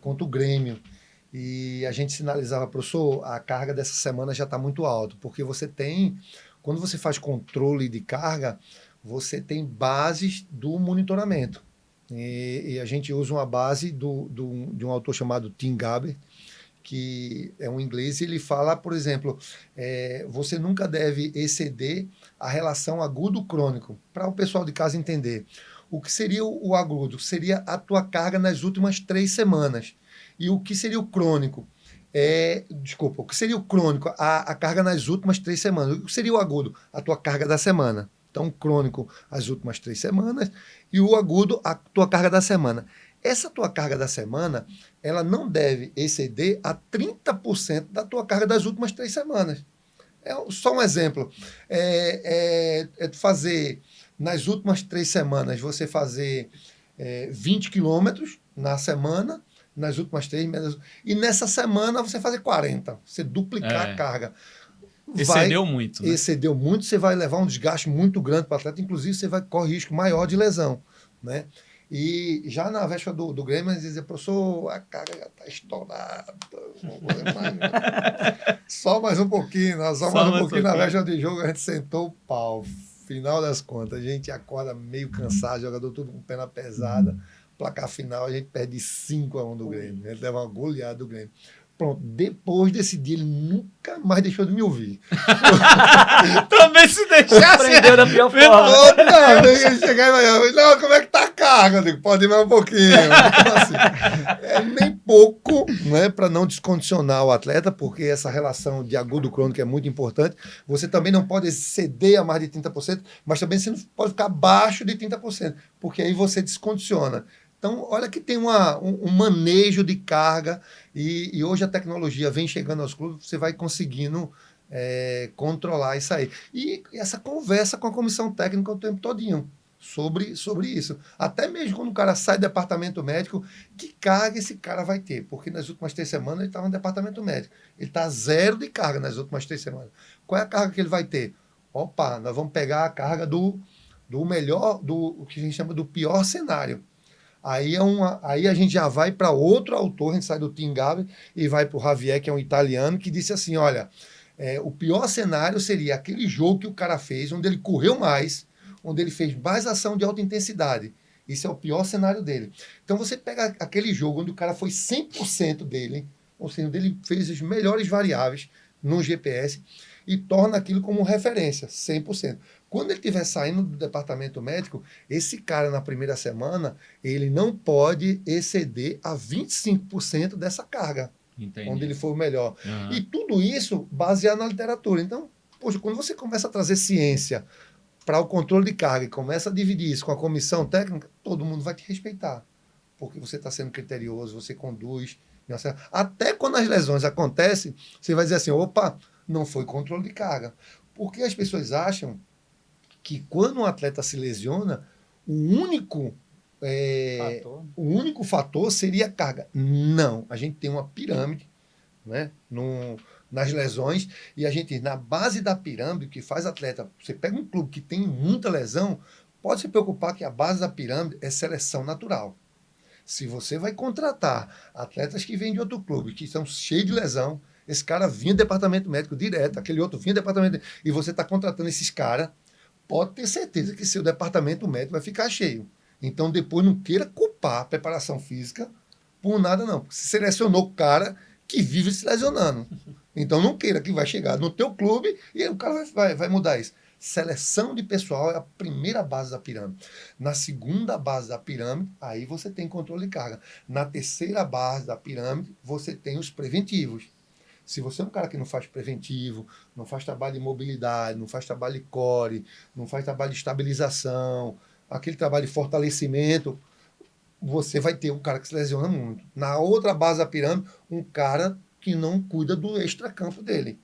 [SPEAKER 4] contra o Grêmio. E a gente sinalizava, professor, a carga dessa semana já está muito alta, porque quando você faz controle de carga, você tem bases do monitoramento. E a gente usa uma base de um autor chamado Tim Gaber, que é um inglês, e ele fala, por exemplo, você nunca deve exceder a relação agudo-crônico, para o pessoal de casa entender. O que seria o agudo? Seria a tua carga nas últimas 3 semanas. E o que seria o crônico? O que seria o crônico? A carga nas últimas 3 semanas. O que seria o agudo? A tua carga da semana. Então, crônico, as últimas 3 semanas, e o agudo, a tua carga da semana. Essa tua carga da semana, ela não deve exceder a 30% da tua carga das últimas 3 semanas. Só um exemplo. Tu fazer, nas últimas 3 semanas, você fazer 20 quilômetros na semana, nas últimas 3 meses, e nessa semana você fazer 40, você duplicar a carga.
[SPEAKER 1] Excedeu muito, né?
[SPEAKER 4] Excedeu muito, você vai levar um desgaste muito grande para o atleta, inclusive você vai correr risco maior de lesão, né? E já na véspera do Grêmio, eles diziam, professor, a carga já está estourada. Só mais um pouquinho, só mais um pouquinho. Na véspera de jogo, a gente sentou o pau. Final das contas, a gente acorda meio cansado, jogador tudo com perna pesada. Placar final, a gente perde 5-1 do Grêmio. A gente leva uma goleada do Grêmio. Pronto, depois desse dia, ele nunca mais deixou de me ouvir.
[SPEAKER 1] Também se deixasse.
[SPEAKER 3] Aprendeu da pior forma.
[SPEAKER 4] Outra vez ele chegar e vai, não, como é que tá a carga? Eu digo, pode ir mais um pouquinho. Então, assim, nem pouco, né, para não descondicionar o atleta, porque essa relação de agudo crônico é muito importante. Você também não pode exceder a mais de 30%, mas também você não pode ficar abaixo de 30%, porque aí você descondiciona. Então, olha que tem um manejo de carga e hoje a tecnologia vem chegando aos clubes, você vai conseguindo controlar isso aí. E essa conversa com a comissão técnica o tempo todinho sobre isso. Até mesmo quando o cara sai do departamento médico, que carga esse cara vai ter? Porque nas últimas 3 semanas ele estava no departamento médico. Ele está 0 de carga nas últimas 3 semanas. Qual é a carga que ele vai ter? Opa, nós vamos pegar a carga do melhor, o que a gente chama do pior cenário. Aí a gente já vai para outro autor, a gente sai do Tim Gabi e vai para o Javier, que é um italiano, que disse assim, olha, o pior cenário seria aquele jogo que o cara fez, onde ele correu mais, onde ele fez mais ação de alta intensidade. Isso é o pior cenário dele. Então você pega aquele jogo onde o cara foi 100% dele, ou seja, onde ele fez as melhores variáveis no GPS e torna aquilo como referência, 100%. Quando ele estiver saindo do departamento médico, esse cara na primeira semana, ele não pode exceder a 25% dessa carga. Entendi. Onde ele for o melhor. Uhum. E tudo isso baseado na literatura. Então, poxa, quando você começa a trazer ciência para o controle de carga e começa a dividir isso com a comissão técnica, todo mundo vai te respeitar. Porque você está sendo criterioso, você conduz. Até quando as lesões acontecem, você vai dizer assim, opa, não foi controle de carga. Porque as pessoas acham que quando um atleta se lesiona, o único fator seria a carga. Não, a gente tem uma pirâmide, né, nas lesões, e a gente, na base da pirâmide, que faz atleta, você pega um clube que tem muita lesão, pode se preocupar que a base da pirâmide é seleção natural. Se você vai contratar atletas que vêm de outro clube, que são cheios de lesão, esse cara vinha do departamento médico direto, aquele outro vinha do departamento, e você está contratando esses caras, pode ter certeza que seu departamento médico vai ficar cheio. Então, depois não queira culpar a preparação física por nada, não. Porque você selecionou o cara que vive se lesionando. Então, não queira que vai chegar no teu clube e o cara vai mudar isso. Seleção de pessoal é a primeira base da pirâmide. Na segunda base da pirâmide, aí você tem controle de carga. Na terceira base da pirâmide, você tem os preventivos. Se você é um cara que não faz preventivo, não faz trabalho de mobilidade, não faz trabalho de core, não faz trabalho de estabilização, aquele trabalho de fortalecimento, você vai ter um cara que se lesiona muito. Na outra base da pirâmide, um cara que não cuida do extracampo dele.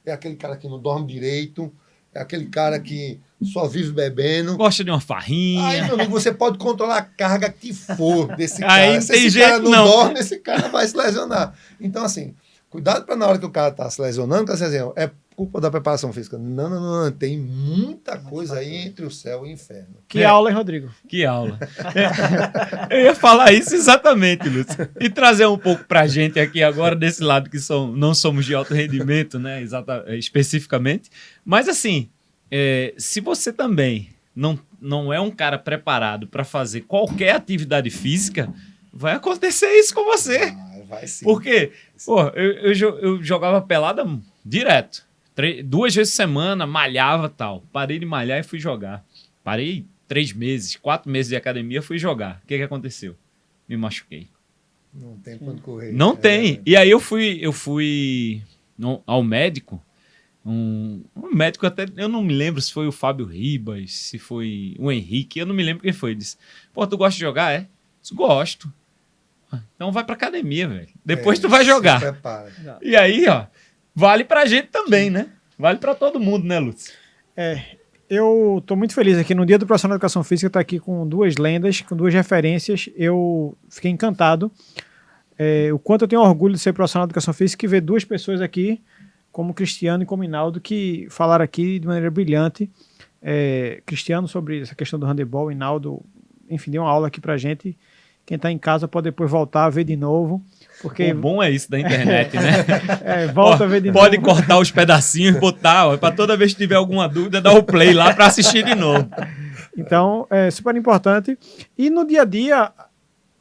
[SPEAKER 4] É aquele cara que não dorme direito, é aquele cara que só vive bebendo.
[SPEAKER 1] Gosta de uma farrinha.
[SPEAKER 4] Aí, meu amigo, você pode controlar a carga que for desse cara.
[SPEAKER 1] Aí
[SPEAKER 4] se
[SPEAKER 1] tem
[SPEAKER 4] esse
[SPEAKER 1] jeito,
[SPEAKER 4] cara não dorme, esse cara vai se lesionar. Então, assim, cuidado para na hora que o cara está se lesionando, que assim, é culpa da preparação física. Não. Tem muita coisa aí entre o céu e o inferno.
[SPEAKER 2] Que aula, hein, Rodrigo?
[SPEAKER 1] Que aula. Eu ia falar isso exatamente, Lúcio. E trazer um pouco para a gente aqui agora, desse lado que não somos de alto rendimento, né, especificamente. Mas assim, se você também não é um cara preparado para fazer qualquer atividade física, vai acontecer isso com você.
[SPEAKER 4] Vai sim.
[SPEAKER 1] Porque, pô, eu jogava pelada direto. 2 vezes por semana, malhava e tal. Parei de malhar e fui jogar. Parei 3 meses, 4 meses de academia, fui jogar. O que aconteceu? Me machuquei.
[SPEAKER 4] Não tem quando correr.
[SPEAKER 1] Não tem. E aí eu fui ao médico. Um médico até, eu não me lembro se foi o Fábio Ribas, se foi o Henrique, eu não me lembro quem foi. Ele disse, pô, tu gosta de jogar, é? Eu disse, gosto. Então vai pra academia, velho. Depois tu vai jogar. E aí, ó, vale pra gente também, né? Vale pra todo mundo, né, Lúcio?
[SPEAKER 2] Eu tô muito feliz aqui. No dia do profissional de educação física, eu tô aqui com 2 lendas, com 2 referências. Eu fiquei encantado. O quanto eu tenho orgulho de ser profissional de educação física e ver 2 pessoas aqui como Cristiano e como Hinaldo, que falaram aqui de maneira brilhante. Cristiano sobre essa questão do handebol, Hinaldo, enfim, deu uma aula aqui pra gente. Quem está em casa pode depois voltar a ver de novo. Porque...
[SPEAKER 1] O bom é isso da internet, né?
[SPEAKER 2] Volta a ver de
[SPEAKER 1] pode
[SPEAKER 2] novo.
[SPEAKER 1] cortar os pedacinhos e botar, para toda vez que tiver alguma dúvida, dar o play lá para assistir de novo.
[SPEAKER 2] Então, é super importante. E no dia a dia,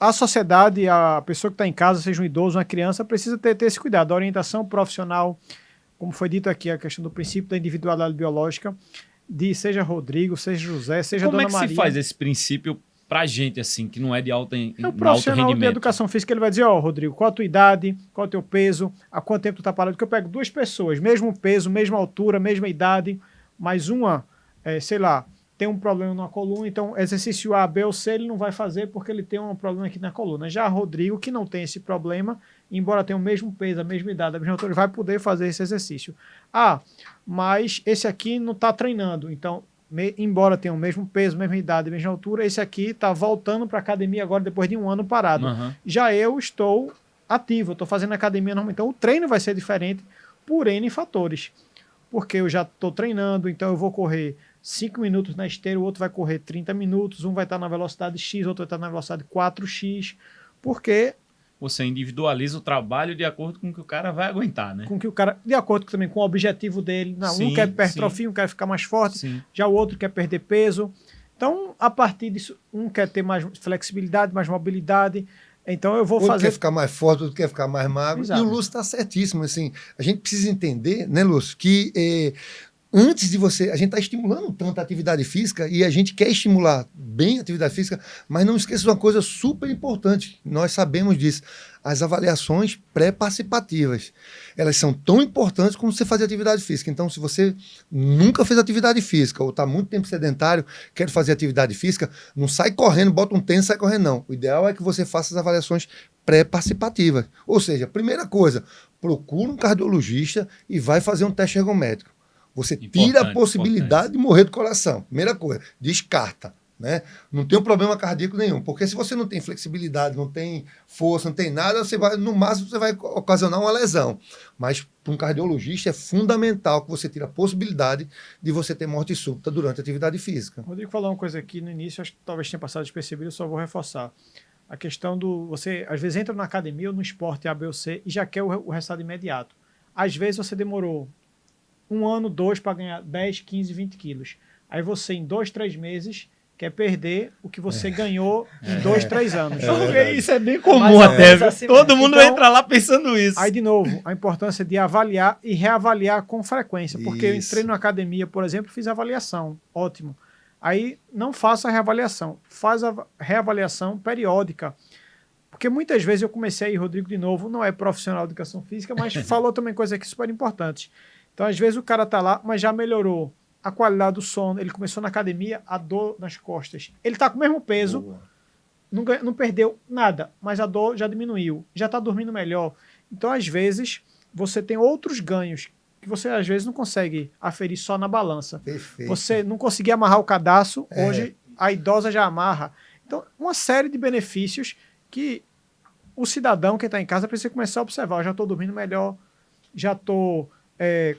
[SPEAKER 2] a sociedade, a pessoa que está em casa, seja um idoso, uma criança, precisa ter esse cuidado. A orientação profissional, como foi dito aqui, a questão do princípio da individualidade biológica, de seja Rodrigo, seja José, seja
[SPEAKER 1] Como
[SPEAKER 2] Dona
[SPEAKER 1] é que
[SPEAKER 2] Maria.
[SPEAKER 1] se faz esse princípio pra gente, assim, que não é de alto
[SPEAKER 2] O profissional de educação física, ele vai dizer, Rodrigo, qual a tua idade, qual é o teu peso, há quanto tempo tu tá parado? Porque eu pego duas pessoas, mesmo peso, mesma altura, mesma idade, mas uma, sei lá, tem um problema na coluna, então exercício A, B ou C ele não vai fazer porque ele tem um problema aqui na coluna. Já Rodrigo, que não tem esse problema, embora tenha o mesmo peso, a mesma idade, a mesma altura, ele vai poder fazer esse exercício. Mas esse aqui não tá treinando, então... embora tenha o mesmo peso, mesma idade, mesma altura, esse aqui está voltando para a academia agora depois de um ano parado. Já eu estou ativo, estou fazendo academia normal. Então o treino vai ser diferente por N fatores. Porque eu já estou treinando, então eu vou correr 5 minutos na esteira, o outro vai correr 30 minutos, um vai estar na velocidade X, outro vai estar na velocidade 4X, porque...
[SPEAKER 1] Você individualiza o trabalho de acordo com o que o cara vai aguentar, né?
[SPEAKER 2] Com que o cara, de acordo também com o objetivo dele. Sim, um quer hipertrofia, um quer ficar mais forte, já o outro quer perder peso. Então, a partir disso, um quer ter mais flexibilidade, mais mobilidade. Então, eu vou
[SPEAKER 4] outro
[SPEAKER 2] fazer...
[SPEAKER 4] quer ficar mais forte, outro quer ficar mais magro.
[SPEAKER 2] Exato.
[SPEAKER 4] E o Lúcio está certíssimo. Assim, a gente precisa entender, né, Lúcio, que... antes de você, a gente está estimulando tanto a atividade física e a gente quer estimular bem a atividade física, mas não esqueça de uma coisa super importante, nós sabemos disso, as avaliações pré-participativas. Elas são tão importantes como você fazer atividade física. Então, se você nunca fez atividade física ou está muito tempo sedentário, quer fazer atividade física, não sai correndo, bota um tênis e sai correndo, não. O ideal é que você faça as avaliações pré-participativas. Ou seja, primeira coisa, procura um cardiologista e vai fazer um teste ergométrico. Você tira a possibilidade de morrer do coração. Primeira coisa, descarta. Né? Não tem um problema cardíaco nenhum. Porque se você não tem flexibilidade, não tem força, não tem nada, você vai, no máximo você vai ocasionar uma lesão. Mas para um cardiologista é fundamental que você tire a possibilidade de você ter morte súbita durante a atividade física.
[SPEAKER 2] O Rodrigo falou uma coisa aqui no início, acho que talvez tenha passado despercebido, eu só vou reforçar. A questão do... Você, às vezes, entra na academia ou no esporte A, B ou C e já quer o resultado imediato. Às vezes, você demorou 1 ano, 2 para ganhar 10, 15, 20 quilos. Aí você, em 2, 3 meses, quer perder o que você ganhou em 2, 3 anos.
[SPEAKER 1] Isso é bem comum até. Assim, todo mundo então, entra lá pensando isso.
[SPEAKER 2] Aí, de novo, a importância de avaliar e reavaliar com frequência. Porque eu entrei na academia, por exemplo, fiz avaliação. Ótimo. Aí, não faça a reavaliação. Faz a reavaliação periódica. Porque muitas vezes eu comecei aí, Rodrigo, de novo, não é profissional de educação física, mas falou também coisa aqui super importante. Então, às vezes, o cara tá lá, mas já melhorou a qualidade do sono. Ele começou na academia, a dor nas costas. Ele tá com o mesmo peso, não perdeu nada, mas a dor já diminuiu. Já tá dormindo melhor. Então, às vezes, você tem outros ganhos que você, às vezes, não consegue aferir só na balança.
[SPEAKER 4] Perfeito.
[SPEAKER 2] Você não conseguia amarrar o cadastro, hoje a idosa já amarra. Então, uma série de benefícios que o cidadão que está em casa precisa começar a observar. Eu já estou dormindo melhor, já estou...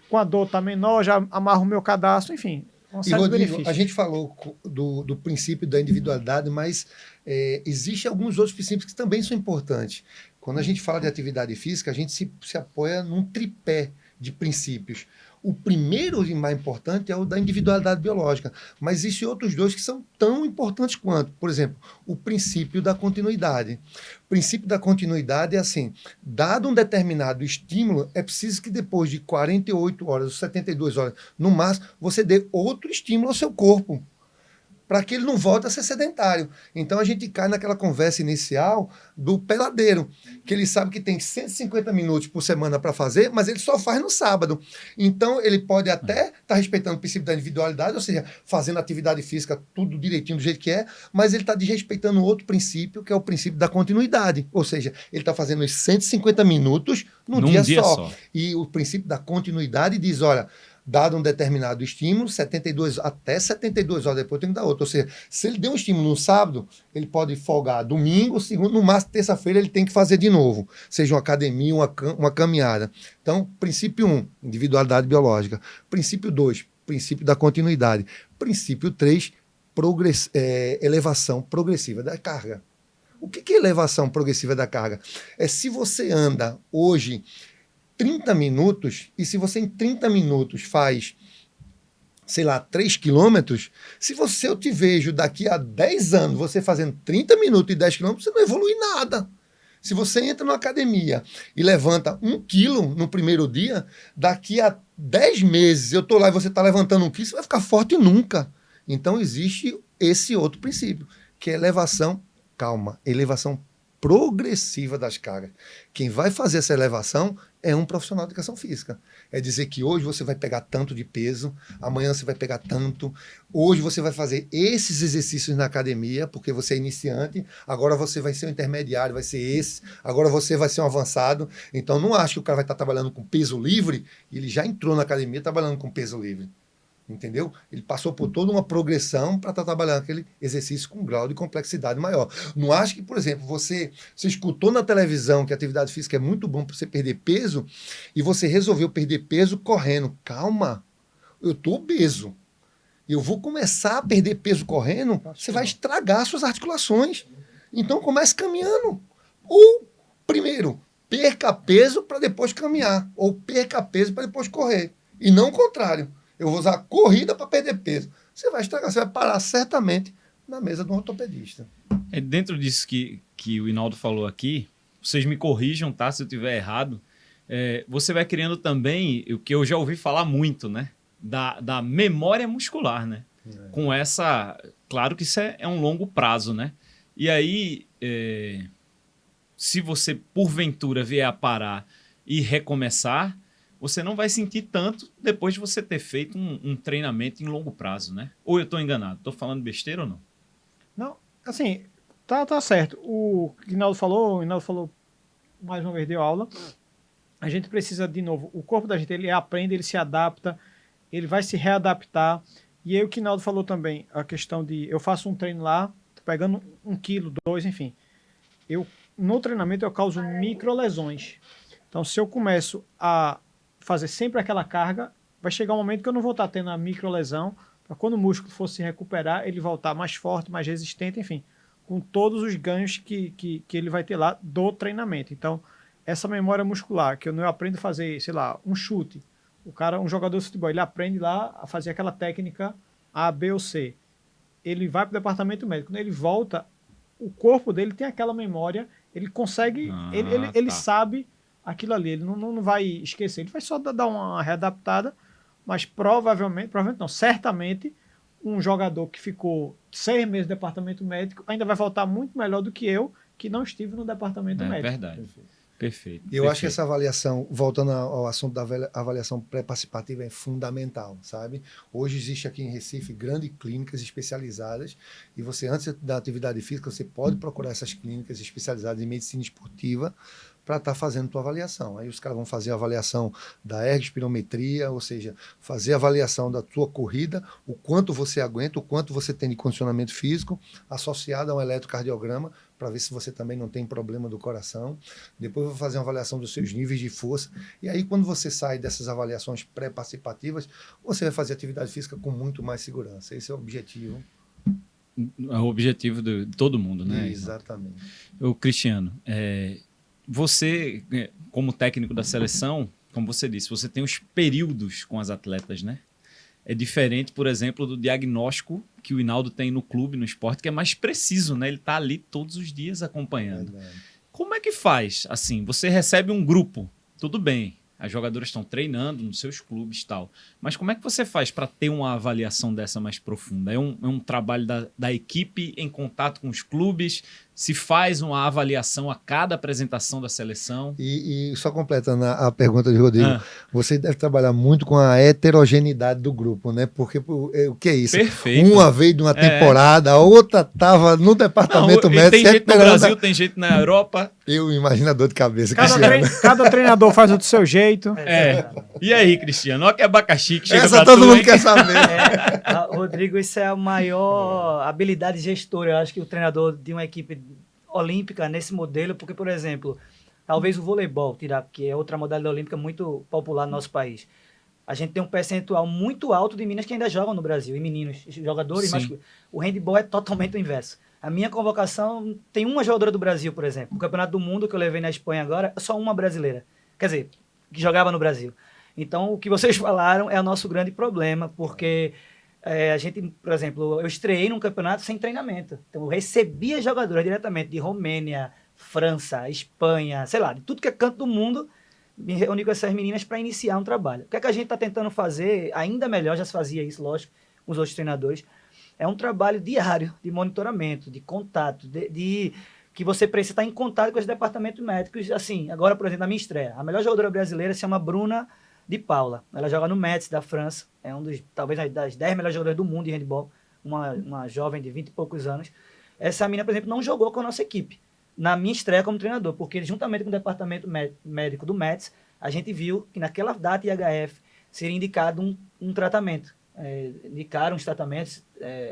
[SPEAKER 2] com a dor tá menor, já amarro o meu cadastro, enfim, uma série de benefícios.
[SPEAKER 4] A gente falou do princípio da individualidade, mas existem alguns outros princípios que também são importantes. Quando a gente fala de atividade física, a gente se apoia num tripé de princípios. O primeiro e mais importante é o da individualidade biológica, mas existem outros dois que são tão importantes quanto. Por exemplo, o princípio da continuidade. O princípio da continuidade é assim, dado um determinado estímulo, é preciso que depois de 48 horas ou 72 horas, no máximo, você dê outro estímulo ao seu corpo, para que ele não volte a ser sedentário. Então a gente cai naquela conversa inicial do peladeiro, que ele sabe que tem 150 minutos por semana para fazer, mas ele só faz no sábado. Então ele pode até estar respeitando o princípio da individualidade, ou seja, fazendo atividade física tudo direitinho do jeito que é, mas ele está desrespeitando outro princípio, que é o princípio da continuidade. Ou seja, ele está fazendo os 150 minutos num dia só. E o princípio da continuidade diz, olha, dado um determinado estímulo, até 72 horas depois tem que dar outro. Ou seja, se ele deu um estímulo no sábado, ele pode folgar domingo, segundo, no máximo terça-feira ele tem que fazer de novo, seja uma academia, uma caminhada. Então, princípio 1, individualidade biológica. Princípio 2, princípio da continuidade. Princípio 3, elevação progressiva da carga. O que é elevação progressiva da carga? É se você anda hoje 30 minutos, e se você em 30 minutos faz, sei lá, 3 quilômetros, eu te vejo daqui a 10 anos você fazendo 30 minutos e 10 quilômetros, você não evolui nada. Se você entra numa academia e levanta 1 quilo no primeiro dia, daqui a 10 meses eu estou lá e você está levantando 1 quilo, você vai ficar forte nunca. Então existe esse outro princípio, que é elevação progressiva das cargas. Quem vai fazer essa elevação é um profissional de educação física. É dizer que hoje você vai pegar tanto de peso, amanhã você vai pegar tanto, hoje você vai fazer esses exercícios na academia, porque você é iniciante, agora você vai ser um intermediário, vai ser esse, agora você vai ser um avançado. Então não acho que o cara vai estar trabalhando com peso livre e ele já entrou na academia trabalhando com peso livre. Entendeu? Ele passou por toda uma progressão para estar trabalhando aquele exercício com um grau de complexidade maior. Não acho que, por exemplo, você escutou na televisão que a atividade física é muito bom para você perder peso e você resolveu perder peso correndo. Calma, eu estou obeso. Eu vou começar a perder peso correndo, você vai estragar suas articulações. Então comece caminhando. Ou, primeiro, perca peso para depois caminhar. Ou perca peso para depois correr. E não o contrário. Eu vou usar a corrida para perder peso. Você vai estragar, você vai parar certamente na mesa de um ortopedista.
[SPEAKER 1] É dentro disso que o Hinaldo falou aqui, vocês me corrijam, tá? Se eu estiver errado. Você vai criando também o que eu já ouvi falar muito, né? Da memória muscular, né? Com essa... Claro que isso é um longo prazo, né? E aí, se você, porventura, vier a parar e recomeçar, você não vai sentir tanto depois de você ter feito um treinamento em longo prazo, né? Ou eu estou enganado? Estou falando besteira ou não?
[SPEAKER 2] Não, assim, tá certo. O Hinaldo falou mais uma vez, deu aula. A gente precisa, de novo, o corpo da gente, ele aprende, ele se adapta, ele vai se readaptar. E aí o que o Hinaldo falou também, a questão de, eu faço um treino lá, tô pegando 1 quilo, 2, enfim. No treinamento eu causo microlesões. Então, se eu começo a fazer sempre aquela carga, vai chegar um momento que eu não vou estar tendo a microlesão, para quando o músculo for se recuperar, ele voltar mais forte, mais resistente, enfim, com todos os ganhos que ele vai ter lá do treinamento. Então, essa memória muscular, que eu aprendo a fazer, sei lá, um chute, um jogador de futebol, ele aprende lá a fazer aquela técnica A, B ou C. Ele vai para o departamento médico, quando ele volta, o corpo dele tem aquela memória, ele consegue, ele sabe aquilo ali, ele não vai esquecer, ele vai só dar uma readaptada, mas provavelmente não, certamente um jogador que ficou 6 meses no departamento médico ainda vai voltar muito melhor do que eu, que não estive no departamento médico.
[SPEAKER 1] É verdade. Perfeito.
[SPEAKER 4] Eu acho que essa avaliação, voltando ao assunto da avaliação pré-participativa, é fundamental, sabe? Hoje existe aqui em Recife grandes clínicas especializadas e você, antes da atividade física, você pode procurar essas clínicas especializadas em medicina esportiva para estar fazendo tua avaliação. Aí os caras vão fazer a avaliação da ergospirometria, ou seja, fazer a avaliação da tua corrida, o quanto você aguenta, o quanto você tem de condicionamento físico, associado a um eletrocardiograma, para ver se você também não tem problema do coração. Depois vou fazer uma avaliação dos seus níveis de força. E aí, quando você sai dessas avaliações pré-participativas, você vai fazer atividade física com muito mais segurança. Esse é o objetivo.
[SPEAKER 1] É o objetivo de todo mundo, né?
[SPEAKER 4] Exatamente.
[SPEAKER 1] O Cristiano, você, como técnico da seleção, como você disse, você tem os períodos com as atletas, né? É diferente, por exemplo, do diagnóstico que o Hinaldo tem no clube, no esporte, que é mais preciso, né? Ele está ali todos os dias acompanhando. Como é que faz? Assim, você recebe um grupo, tudo bem, as jogadoras estão treinando nos seus clubes e tal, mas como é que você faz para ter uma avaliação dessa mais profunda? É um trabalho da equipe em contato com os clubes? Se faz uma avaliação a cada apresentação da seleção?
[SPEAKER 4] E só completando a pergunta de Rodrigo, você deve trabalhar muito com a heterogeneidade do grupo, né? Porque o que é isso?
[SPEAKER 1] Perfeito.
[SPEAKER 4] Uma veio de uma temporada, a outra estava no departamento médico.
[SPEAKER 1] Tem gente no Brasil, tem gente na Europa.
[SPEAKER 4] Eu imagino a dor de cabeça,
[SPEAKER 2] cada treinador faz do seu jeito.
[SPEAKER 1] E aí, Cristiano? Olha que abacaxi que chega
[SPEAKER 4] essa
[SPEAKER 1] pra
[SPEAKER 4] todo
[SPEAKER 1] tu,
[SPEAKER 4] mundo
[SPEAKER 1] hein?
[SPEAKER 4] quer saber.
[SPEAKER 3] Rodrigo, isso é a maior habilidade gestora. Eu acho que o treinador de uma equipe olímpica nesse modelo, porque, por exemplo, talvez o voleibol, que é outra modalidade olímpica muito popular no nosso país. A gente tem um percentual muito alto de meninas que ainda jogam no Brasil, e meninos, jogadores, mas o handball é totalmente o inverso. A minha convocação tem uma jogadora do Brasil, por exemplo. O Campeonato do Mundo que eu levei na Espanha agora, é só uma brasileira. Quer dizer, que jogava no Brasil. Então, o que vocês falaram é o nosso grande problema, porque a gente, por exemplo, eu estreiei num campeonato sem treinamento. Então, eu recebia jogadoras diretamente de Romênia, França, Espanha, sei lá, de tudo que é canto do mundo, me reuni com essas meninas para iniciar um trabalho. O que é que a gente está tentando fazer, ainda melhor, já se fazia isso, lógico, com os outros treinadores, é um trabalho diário de monitoramento, de contato, de que você precisa estar em contato com os departamentos médicos. Assim, agora, por exemplo, na minha estreia, a melhor jogadora brasileira se chama Bruna de Paula. Ela joga no Metz, da França. É talvez das 10 melhores jogadoras do mundo de handball. Uma jovem de 20 e poucos anos. Essa menina, por exemplo, não jogou com a nossa equipe na minha estreia como treinador, porque juntamente com o departamento médico do Metz, a gente viu que naquela data IHF seria indicado um tratamento. Indicaram os tratamentos,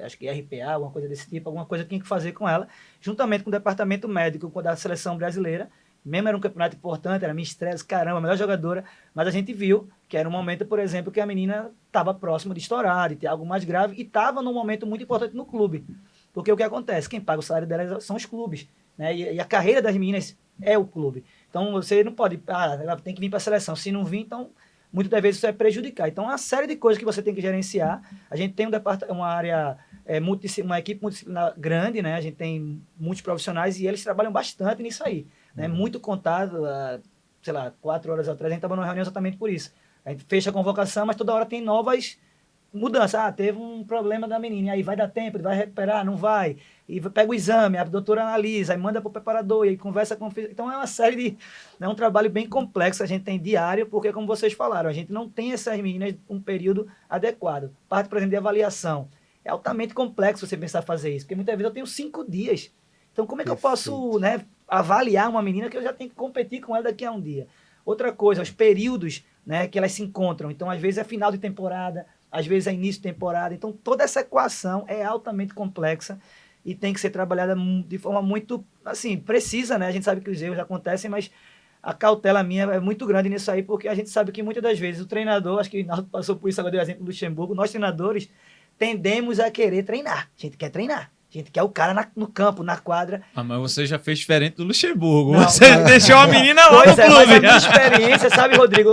[SPEAKER 3] acho que RPA, alguma coisa desse tipo, alguma coisa tinha que fazer com ela, juntamente com o departamento médico da seleção brasileira. Mesmo era um campeonato importante, era minha estreia, caramba, a melhor jogadora, mas a gente viu que era um momento, por exemplo, que a menina estava próxima de estourar, de ter algo mais grave, e estava num momento muito importante no clube. Porque o que acontece? Quem paga o salário delas são os clubes, né? E a carreira das meninas é o clube. Então você não pode, ela tem que vir para a seleção. Se não vir, então muitas das vezes isso é prejudicar. Então, uma série de coisas que você tem que gerenciar. A gente tem uma área, uma equipe multidisciplinar grande, né? A gente tem muitos profissionais e eles trabalham bastante nisso aí. Né? Muito contato, sei lá, 4 horas atrás, a gente estava numa reunião exatamente por isso. A gente fecha a convocação, mas toda hora tem novas mudanças. Teve um problema da menina, e aí vai dar tempo, ele vai recuperar, não vai. E pega o exame, a doutora analisa, aí manda para o preparador, e aí conversa com o... Então é uma série de... É um trabalho bem complexo que a gente tem diário, porque como vocês falaram, a gente não tem essas meninas um período adequado. Parte, por exemplo, de avaliação. É altamente complexo você pensar fazer isso, porque muitas vezes eu tenho 5 dias. Então como é que eu posso, né, avaliar uma menina que eu já tenho que competir com ela daqui a um dia? Outra coisa, os períodos, né, que elas se encontram. Então, às vezes é final de temporada, às vezes é início de temporada. Então, toda essa equação é altamente complexa e tem que ser trabalhada de forma muito, assim, precisa, né? A gente sabe que os erros acontecem, mas a cautela minha é muito grande nisso aí, porque a gente sabe que muitas das vezes o treinador, acho que o Hinaldo passou por isso, agora deu o exemplo do Luxemburgo, nós treinadores tendemos a querer treinar. A gente quer treinar. A gente quer o cara no campo, na quadra.
[SPEAKER 1] Mas você já fez diferente do Luxemburgo. Não, você deixou a menina lá no clube.
[SPEAKER 3] Mas a minha experiência, sabe, Rodrigo?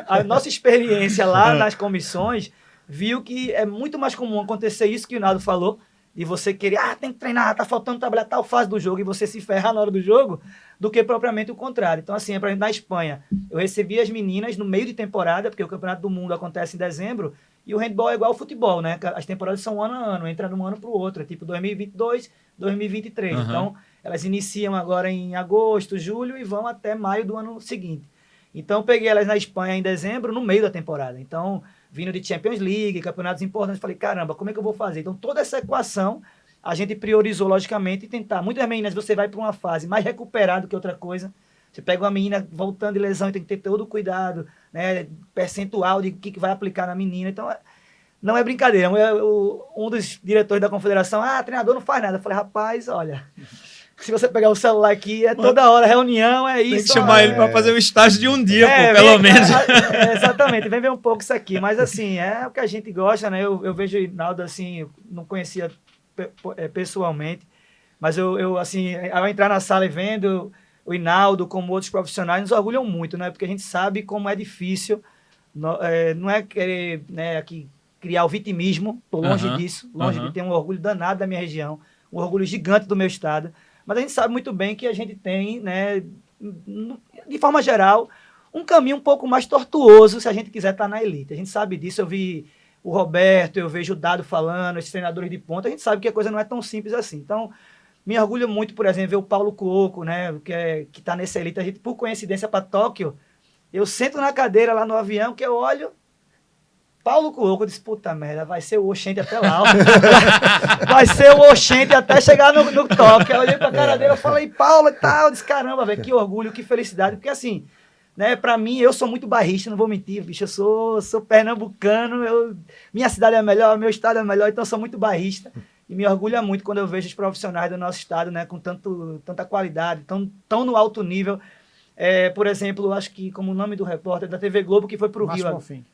[SPEAKER 3] A nossa experiência lá nas comissões viu que é muito mais comum acontecer isso que o Naldo falou, de você querer, tem que treinar, tá faltando trabalhar tal fase do jogo, e você se ferrar na hora do jogo, do que propriamente o contrário. Então, assim, por exemplo, na Espanha, eu recebi as meninas no meio de temporada, porque o Campeonato do Mundo acontece em dezembro, e o handball é igual ao futebol, né? As temporadas são ano a ano, entra de um ano para o outro, é tipo 2022, 2023. Uhum. Então, elas iniciam agora em agosto, julho, e vão até maio do ano seguinte. Então, eu peguei elas na Espanha em dezembro, no meio da temporada. Então, vindo de Champions League, campeonatos importantes, falei, caramba, como é que eu vou fazer? Então, toda essa equação, a gente priorizou, logicamente, e tentar. Muitas meninas, você vai para uma fase mais recuperada do que outra coisa. Você pega uma menina voltando de lesão e tem que ter todo o cuidado, né? Percentual de o que vai aplicar na menina. Então, não é brincadeira. Um dos diretores da confederação, treinador não faz nada. Eu falei, rapaz, olha... Se você pegar o celular aqui, toda hora reunião, é isso.
[SPEAKER 1] Tem que chamar ele para fazer o estágio de um dia, pelo menos.
[SPEAKER 3] Exatamente, vem ver um pouco isso aqui. Mas, assim, é o que a gente gosta, né? Eu vejo o Hinaldo, assim, eu não conhecia pessoalmente, mas eu, assim, ao entrar na sala e vendo o Hinaldo, como outros profissionais, nos orgulham muito, né? Porque a gente sabe como é difícil, não é querer, né, aqui, criar o vitimismo, estou longe disso, longe de ter um orgulho danado da minha região, um orgulho gigante do meu estado. Mas a gente sabe muito bem que a gente tem, né, de forma geral, um caminho um pouco mais tortuoso se a gente quiser estar na elite. A gente sabe disso, eu vi o Roberto, eu vejo o Dado falando, esses treinadores de ponta, a gente sabe que a coisa não é tão simples assim. Então, Me orgulho muito, por exemplo, ver o Paulo Cuoco, né, que tá nessa elite. A gente, por coincidência, para Tóquio, eu sento na cadeira lá no avião, que eu olho, Paulo Cuoco, eu disse, puta merda, vai ser o Oxente até lá. Vai ser o Oxente até chegar no Tóquio. Eu olhei pra cara dele, eu falei, Paulo e tal. Eu disse, caramba, velho, que orgulho, que felicidade. Porque assim, né, pra mim, eu sou muito bairrista, não vou mentir, bicho. Eu sou pernambucano, minha cidade é melhor, meu estado é melhor, então eu sou muito bairrista. E me orgulha muito quando eu vejo os profissionais do nosso estado, né, com tanta qualidade, tão no alto nível. Por exemplo, acho que como o nome do repórter da TV Globo, que foi pro Rio.
[SPEAKER 2] Bonfim.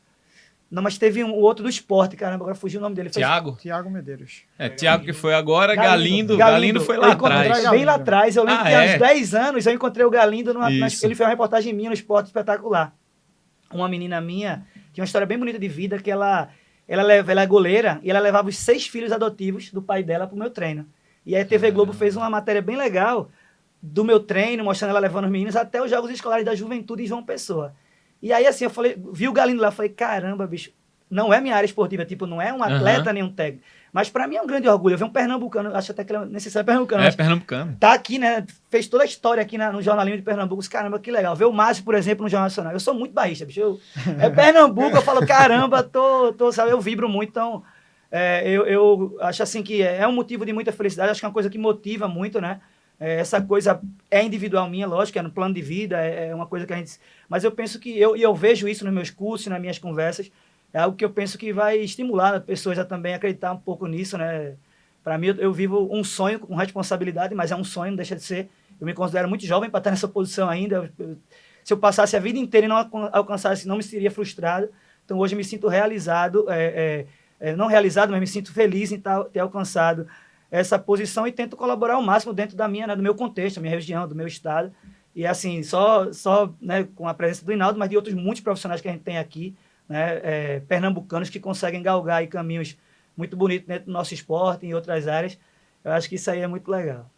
[SPEAKER 3] Não, mas teve um outro do esporte, caramba, agora fugiu o nome dele.
[SPEAKER 2] Tiago Medeiros.
[SPEAKER 1] Tiago que foi agora, Galindo foi lá atrás.
[SPEAKER 3] Bem lá atrás, eu lembro que há uns 10 anos eu encontrei o Galindo, ele fez uma reportagem minha no Esporte Espetacular. Uma menina minha, tinha uma história bem bonita de vida, que ela é goleira, e ela levava os 6 filhos adotivos do pai dela pro meu treino. E aí a TV Globo fez uma matéria bem legal do meu treino, mostrando ela levando os meninos até os Jogos Escolares da Juventude em João Pessoa. E aí, assim, eu falei, vi o Galindo lá, falei, caramba, bicho, não é minha área esportiva, tipo, não é um atleta nem um técnico. Mas pra mim é um grande orgulho. Eu vi um pernambucano, acho até que ele é necessário pernambucano.
[SPEAKER 1] Pernambucano.
[SPEAKER 3] Tá aqui, né? Fez toda a história aqui no jornalismo de Pernambuco. Caramba, que legal. Ver o Márcio, por exemplo, no Jornal Nacional. Eu sou muito bairrista, bicho. É Pernambuco, eu falo, caramba, sabe, eu vibro muito. Então, eu acho assim que é um motivo de muita felicidade. Acho que é uma coisa que motiva muito, né? Essa coisa é individual minha, lógico, é no plano de vida, é uma coisa que a gente... Mas eu penso que eu vejo isso nos meus cursos, nas minhas conversas, é algo que eu penso que vai estimular as pessoas a também acreditar um pouco nisso, né? Para mim, eu vivo um sonho com responsabilidade, mas é um sonho, não deixa de ser. Eu me considero muito jovem para estar nessa posição ainda. Se eu passasse a vida inteira e não alcançasse, não me seria frustrado. Então, hoje eu me sinto realizado, não realizado, mas me sinto feliz em ter alcançado essa posição e tento colaborar ao máximo dentro da minha, né, do meu contexto, da minha região, do meu estado. E assim, só né, com a presença do Hinaldo, mas de outros muitos profissionais que a gente tem aqui, né, pernambucanos que conseguem galgar aí caminhos muito bonitos dentro do nosso esporte e em outras áreas. Eu acho que isso aí é muito legal.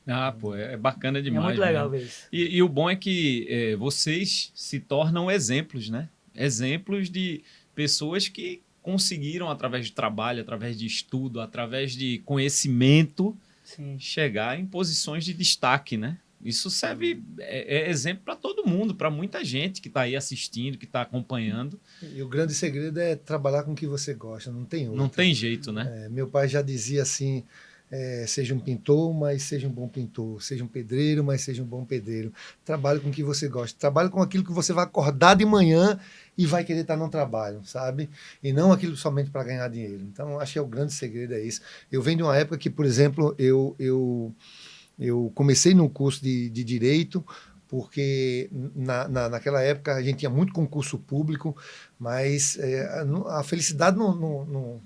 [SPEAKER 1] É bacana demais.
[SPEAKER 3] É muito legal ver isso.
[SPEAKER 1] E o bom é que vocês se tornam exemplos, né? Exemplos de pessoas que conseguiram, através de trabalho, através de estudo, através de conhecimento,
[SPEAKER 3] Sim,
[SPEAKER 1] chegar em posições de destaque, né? Isso serve, é exemplo para todo mundo, para muita gente que está aí assistindo, que está acompanhando.
[SPEAKER 4] E o grande segredo é trabalhar com o que você gosta, não tem outro.
[SPEAKER 1] Não tem jeito, né?
[SPEAKER 4] Meu pai já dizia assim, seja um pintor, mas seja um bom pintor. Seja um pedreiro, mas seja um bom pedreiro. Trabalhe com o que você gosta. Trabalhe com aquilo que você vai acordar de manhã e vai querer estar no trabalho, sabe? E não aquilo somente para ganhar dinheiro. Então, acho que o grande segredo é isso. Eu venho de uma época que, por exemplo, eu comecei num curso de Direito, porque naquela época a gente tinha muito concurso público, mas a felicidade não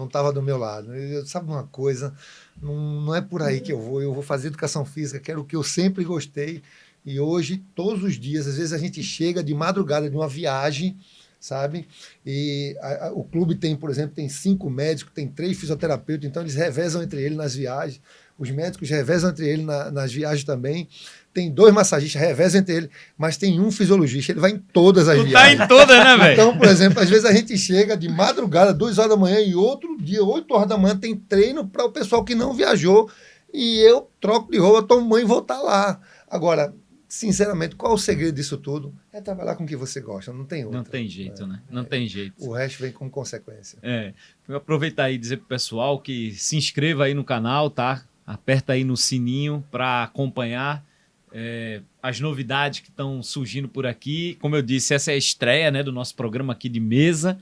[SPEAKER 4] estava do meu lado. Sabe uma coisa? Não é por aí que eu vou fazer educação física, que era o que eu sempre gostei. E hoje, todos os dias, às vezes a gente chega de madrugada de uma viagem, sabe? E o clube tem, por exemplo, tem 5 médicos, tem 3 fisioterapeutas, então eles revezam entre eles nas viagens. Os médicos revezam entre eles nas viagens também. Tem 2 massagistas, revezam entre eles, mas tem um fisiologista, ele vai em todas as viagens.
[SPEAKER 1] Tá em todas, né, velho?
[SPEAKER 4] Então, por exemplo, às vezes a gente chega de madrugada, 2 horas da manhã, e outro dia, 8 horas da manhã, tem treino para o pessoal que não viajou, e eu troco de roupa, tomo banho e vou estar lá. Agora, sinceramente, qual o segredo disso tudo? É trabalhar com o que você gosta, não tem outro.
[SPEAKER 1] Não tem jeito, né? Não tem jeito.
[SPEAKER 4] O resto vem como consequência.
[SPEAKER 1] Vou aproveitar aí e dizer pro pessoal que se inscreva aí no canal, tá? Aperta aí no sininho para acompanhar as novidades que estão surgindo por aqui. Como eu disse, essa é a estreia, né, do nosso programa aqui de mesa.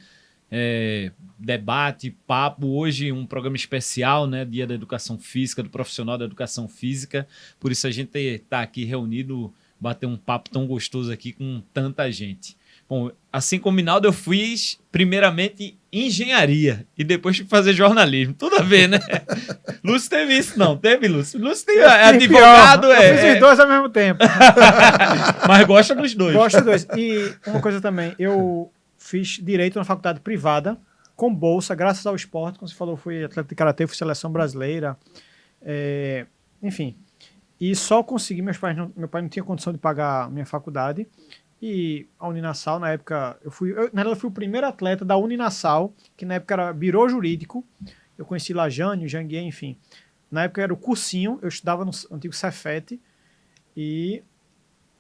[SPEAKER 1] Debate, papo. Hoje um programa especial, né? Dia da Educação Física, do profissional da Educação Física. Por isso a gente está aqui reunido, bater um papo tão gostoso aqui com tanta gente. Bom, assim como o Hinaldo, eu fiz primeiramente engenharia e depois fui fazer jornalismo. Tudo a ver, né? Lúcio teve isso, não? Teve, Lúcio? Lúcio tem advogado.
[SPEAKER 2] Eu fiz os dois ao mesmo tempo.
[SPEAKER 1] Mas gosta dos dois.
[SPEAKER 2] Gosto dos dois. E uma coisa também, eu fiz direito na faculdade privada, com bolsa, graças ao esporte. Como você falou, fui atleta de karatê, fui seleção brasileira. Enfim. E só consegui, meu pai não tinha condição de pagar a minha faculdade. E a Uninassal, na época, eu fui o primeiro atleta da Uninassal, que na época era birô jurídico. Eu conheci lá Jânio, Janguier, enfim. Na época era o cursinho, eu estudava no antigo Cefet e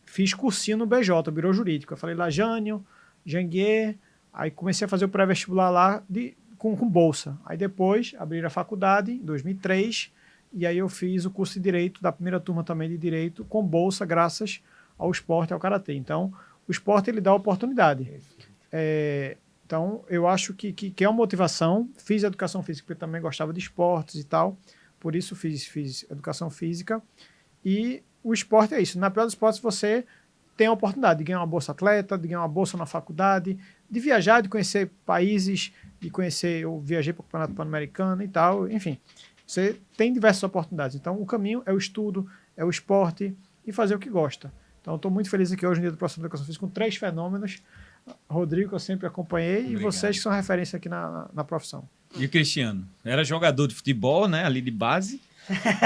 [SPEAKER 2] fiz cursinho no BJ, o Biro Jurídico. Eu falei lá, Jânio, Janguier, aí comecei a fazer o pré-vestibular lá com bolsa. Aí depois abriram a faculdade, em 2003, e aí eu fiz o curso de Direito, da primeira turma também de Direito, com bolsa, graças ao esporte e ao karatê. Então, o esporte ele dá oportunidade. Então, eu acho que é uma motivação. Fiz educação física porque eu também gostava de esportes e tal, por isso fiz educação física. E o esporte é isso. Na pior dos esportes, você tem a oportunidade de ganhar uma bolsa atleta, de ganhar uma bolsa na faculdade, de viajar, de conhecer países, eu viajei para o Campeonato Pan-Americano e tal, enfim. Você tem diversas oportunidades. Então, o caminho é o estudo, é o esporte e fazer o que gosta. Então, eu estou muito feliz aqui hoje no dia do professor de educação física com 3 fenômenos. Rodrigo, que eu sempre acompanhei,
[SPEAKER 1] Obrigado.
[SPEAKER 2] e vocês que são referência aqui na profissão.
[SPEAKER 1] E o Cristiano? Era jogador de futebol, né? Ali de base.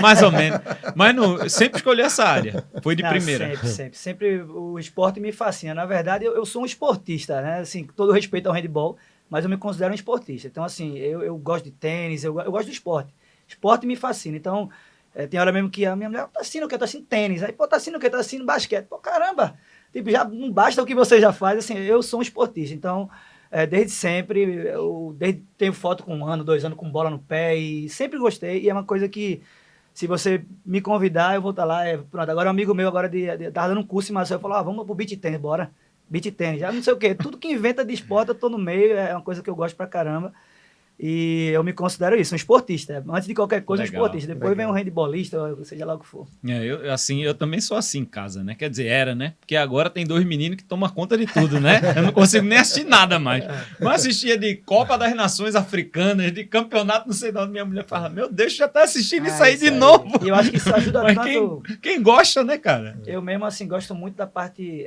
[SPEAKER 1] Mais ou menos. Mas sempre escolheu essa área. Foi de primeira.
[SPEAKER 3] Sempre o esporte me fascina. Na verdade, eu sou um esportista, né? Assim, com todo respeito ao handebol, mas eu me considero um esportista. Então, assim, eu gosto de tênis, eu gosto do esporte. Esporte me fascina. Então, tem hora mesmo que a minha mulher tá assistindo o quê? Tá assistindo tênis. Aí, pô, tá assistindo o quê? Tá assistindo basquete. Pô, caramba! Tipo, já não basta o que você já faz. Assim, eu sou um esportista. Então, desde sempre, tenho foto com 1 ano, 2 anos com bola no pé e sempre gostei. E é uma coisa que, se você me convidar, eu vou estar lá. Pronto, agora um amigo meu agora tava dando um curso em Marcel, falou, vamos pro beach tennis, bora. Beach tennis, já não sei o quê. Tudo que inventa de esporte, eu tô no meio, é uma coisa que eu gosto pra caramba. E eu me considero isso, um esportista. Antes de qualquer coisa,
[SPEAKER 1] Legal,
[SPEAKER 3] um esportista. Depois vem um handbolista, seja lá o que for.
[SPEAKER 1] Eu também sou assim em casa, né? Quer dizer, era, né? Porque agora tem 2 meninos que tomam conta de tudo, né? Eu não consigo nem assistir nada mais. Mas assistia de Copa das Nações Africanas, de campeonato, não sei de onde. Minha mulher fala, meu Deus, já tá assistindo isso aí de novo.
[SPEAKER 3] E eu acho que isso ajuda
[SPEAKER 1] Mas
[SPEAKER 3] tanto...
[SPEAKER 1] Quem gosta, né, cara?
[SPEAKER 3] Eu mesmo, assim, gosto muito da parte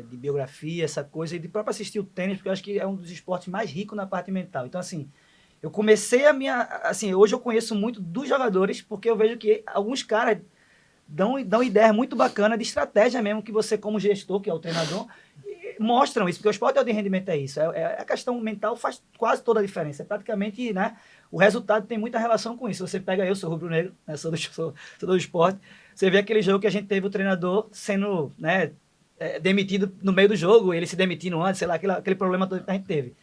[SPEAKER 3] de biografia, essa coisa, e de próprio assistir o tênis, porque eu acho que é um dos esportes mais ricos na parte mental. Então, assim, eu comecei assim, hoje eu conheço muito dos jogadores, porque eu vejo que alguns caras dão ideias muito bacanas de estratégia mesmo, que você, como gestor, que é o treinador, mostram isso, porque o esporte de alto rendimento é isso. A questão mental faz quase toda a diferença. É praticamente, né, o resultado tem muita relação com isso. Você pega, eu sou rubro-negro, né, sou do esporte, você vê aquele jogo que a gente teve o treinador sendo, né, demitido no meio do jogo, ele se demitindo antes, sei lá, aquele problema todo que a gente teve.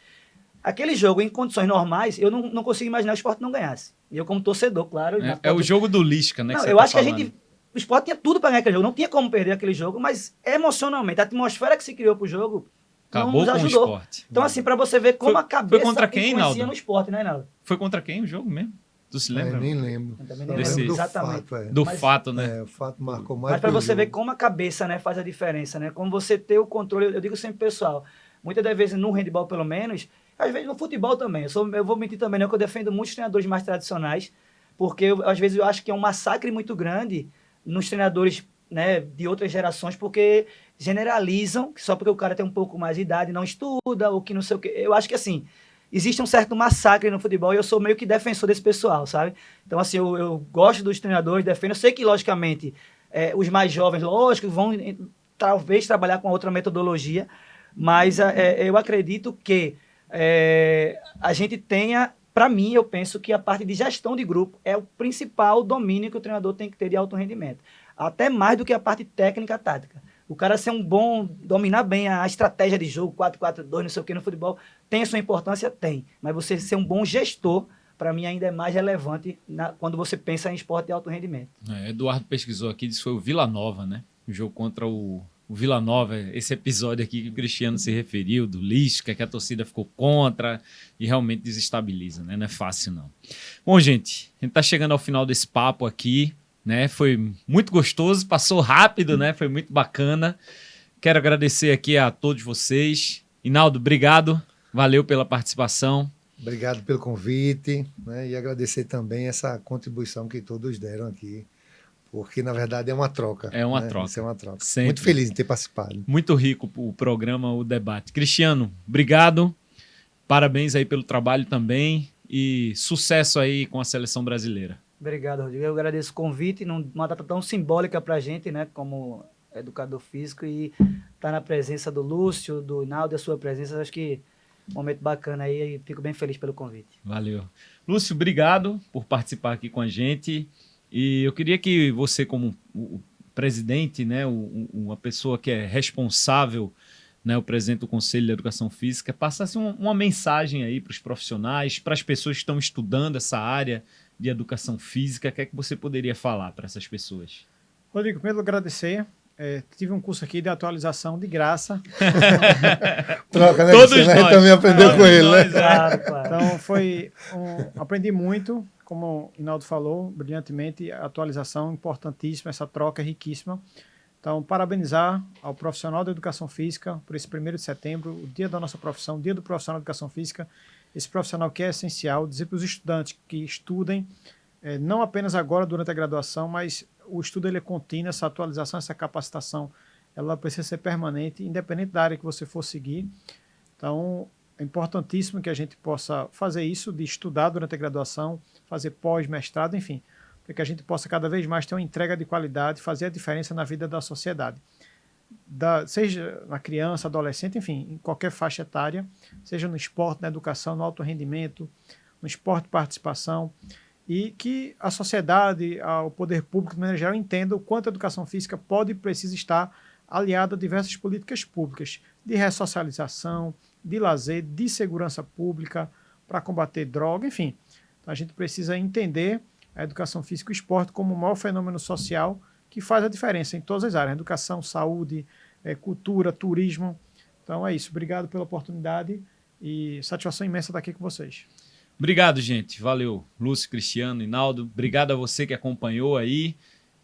[SPEAKER 3] Aquele jogo, em condições normais, eu não consigo imaginar o esporte não ganhasse. E eu, como torcedor, claro...
[SPEAKER 1] É o jogo do Lisca, né?
[SPEAKER 3] Não, eu acho que o esporte tinha tudo para ganhar aquele jogo. Não tinha como perder aquele jogo, mas emocionalmente, a atmosfera que se criou pro jogo
[SPEAKER 1] acabou
[SPEAKER 3] nos ajudou.
[SPEAKER 1] Com o esporte.
[SPEAKER 3] Então, assim, para você ver como a cabeça
[SPEAKER 1] foi contra quem,
[SPEAKER 3] influencia
[SPEAKER 1] Naldo?
[SPEAKER 3] no esporte, né, Naldo?
[SPEAKER 1] Foi contra quem o jogo mesmo? Tu se lembra?
[SPEAKER 4] Eu nem lembro.
[SPEAKER 3] Eu também
[SPEAKER 4] Eu
[SPEAKER 3] nem
[SPEAKER 1] lembro
[SPEAKER 4] lembro do
[SPEAKER 3] exatamente.
[SPEAKER 4] fato,
[SPEAKER 1] Do fato, né?
[SPEAKER 4] o fato marcou mais.
[SPEAKER 3] Mas para você ver
[SPEAKER 4] jogo.
[SPEAKER 3] como a cabeça, né, faz a diferença, né? Como você ter o controle, eu digo sempre, pessoal, muitas das vezes no handebol, pelo menos, às vezes no futebol também, eu vou mentir também, não, que eu defendo muitos treinadores mais tradicionais, porque às vezes eu acho que é um massacre muito grande nos treinadores, né, de outras gerações, porque generalizam, que só porque o cara tem um pouco mais de idade, não estuda, ou que não sei o quê. Eu acho que, assim, existe um certo massacre no futebol e eu sou meio que defensor desse pessoal, sabe? Então, assim, eu gosto dos treinadores, defendo. Eu sei que, logicamente, os mais jovens, lógico, vão talvez trabalhar com outra metodologia, mas eu acredito que a gente tenha, para mim, eu penso que a parte de gestão de grupo é o principal domínio que o treinador tem que ter de alto rendimento. Até mais do que a parte técnica tática. O cara ser dominar bem a estratégia de jogo, 4-4-2, não sei o que no futebol, tem a sua importância? Tem. Mas você ser um bom gestor, para mim, ainda é mais relevante quando você pensa em esporte de alto rendimento.
[SPEAKER 1] Eduardo pesquisou aqui, disse que foi o Vila Nova, né? O jogo contra o Vila Nova, esse episódio aqui que o Cristiano se referiu, do Lisca, que a torcida ficou contra e realmente desestabiliza, né? Não é fácil, não. Bom, gente, a gente tá chegando ao final desse papo aqui, né? Foi muito gostoso, passou rápido, né? Foi muito bacana. Quero agradecer aqui a todos vocês. Hinaldo, obrigado. Valeu pela participação.
[SPEAKER 4] Obrigado pelo convite, né? E agradecer também essa contribuição que todos deram aqui, porque, na verdade, é uma troca.
[SPEAKER 1] É uma
[SPEAKER 4] né?
[SPEAKER 1] troca.
[SPEAKER 4] Isso é uma troca.
[SPEAKER 1] Sempre.
[SPEAKER 4] Muito feliz em ter participado.
[SPEAKER 1] Muito rico o programa, o debate. Cristiano, obrigado. Parabéns aí pelo trabalho também e sucesso aí com a seleção brasileira.
[SPEAKER 3] Obrigado, Rodrigo. Eu agradeço o convite numa data tão simbólica para a gente, né, como educador físico, e estar na presença do Lúcio, do Hinaldo, a sua presença, acho que é um momento bacana aí e fico bem feliz pelo convite.
[SPEAKER 1] Valeu. Lúcio, obrigado por participar aqui com a gente E eu queria que você, como o presidente, né, uma pessoa que é responsável, né, o presidente do Conselho de Educação Física, passasse uma mensagem aí para os profissionais, para as pessoas que estão estudando essa área de educação física. O que é que você poderia falar para essas pessoas?
[SPEAKER 2] Rodrigo, primeiro agradecer. Tive um curso aqui de atualização de graça.
[SPEAKER 4] Troca, né?
[SPEAKER 1] Todos
[SPEAKER 4] Você, né?
[SPEAKER 1] nós.
[SPEAKER 4] Também aprendeu
[SPEAKER 1] Todos
[SPEAKER 4] com ele, né?
[SPEAKER 1] nós,
[SPEAKER 3] Claro, claro.
[SPEAKER 2] Então aprendi muito, como o Hinaldo falou, brilhantemente, a atualização importantíssima, essa troca é riquíssima. Então, parabenizar ao profissional da educação física por esse 1º de setembro, o dia da nossa profissão, o dia do profissional da educação física, esse profissional que é essencial, dizer para os estudantes que estudem, não apenas agora durante a graduação, mas o estudo ele é contínuo, essa atualização, essa capacitação, ela precisa ser permanente, independente da área que você for seguir. Então, é importantíssimo que a gente possa fazer isso, de estudar durante a graduação, fazer pós-mestrado, enfim, para que a gente possa cada vez mais ter uma entrega de qualidade, fazer a diferença na vida da sociedade. Seja na criança, adolescente, enfim, em qualquer faixa etária, seja no esporte, na educação, no alto rendimento, no esporte de participação, e que a sociedade, o poder público, de maneira geral, entenda o quanto a educação física pode e precisa estar aliada a diversas políticas públicas, de ressocialização, de lazer, de segurança pública, para combater droga, enfim. Então, a gente precisa entender a educação física e o esporte como o maior fenômeno social que faz a diferença em todas as áreas, educação, saúde, cultura, turismo. Então é isso, obrigado pela oportunidade e satisfação imensa estar aqui com vocês.
[SPEAKER 1] Obrigado, gente. Valeu, Lúcio, Cristiano, Hinaldo. Obrigado a você que acompanhou aí,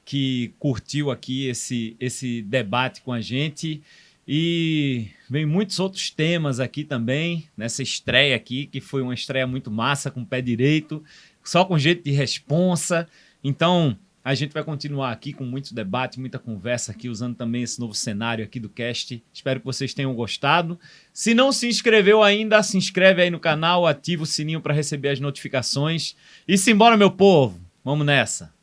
[SPEAKER 1] que curtiu aqui esse debate com a gente. E vem muitos outros temas aqui também, nessa estreia aqui, que foi uma estreia muito massa, com o pé direito, só com jeito de responsa. Então, a gente vai continuar aqui com muito debate, muita conversa aqui, usando também esse novo cenário aqui do cast. Espero que vocês tenham gostado. Se não se inscreveu ainda, se inscreve aí no canal, ativa o sininho para receber as notificações. E simbora, meu povo! Vamos nessa!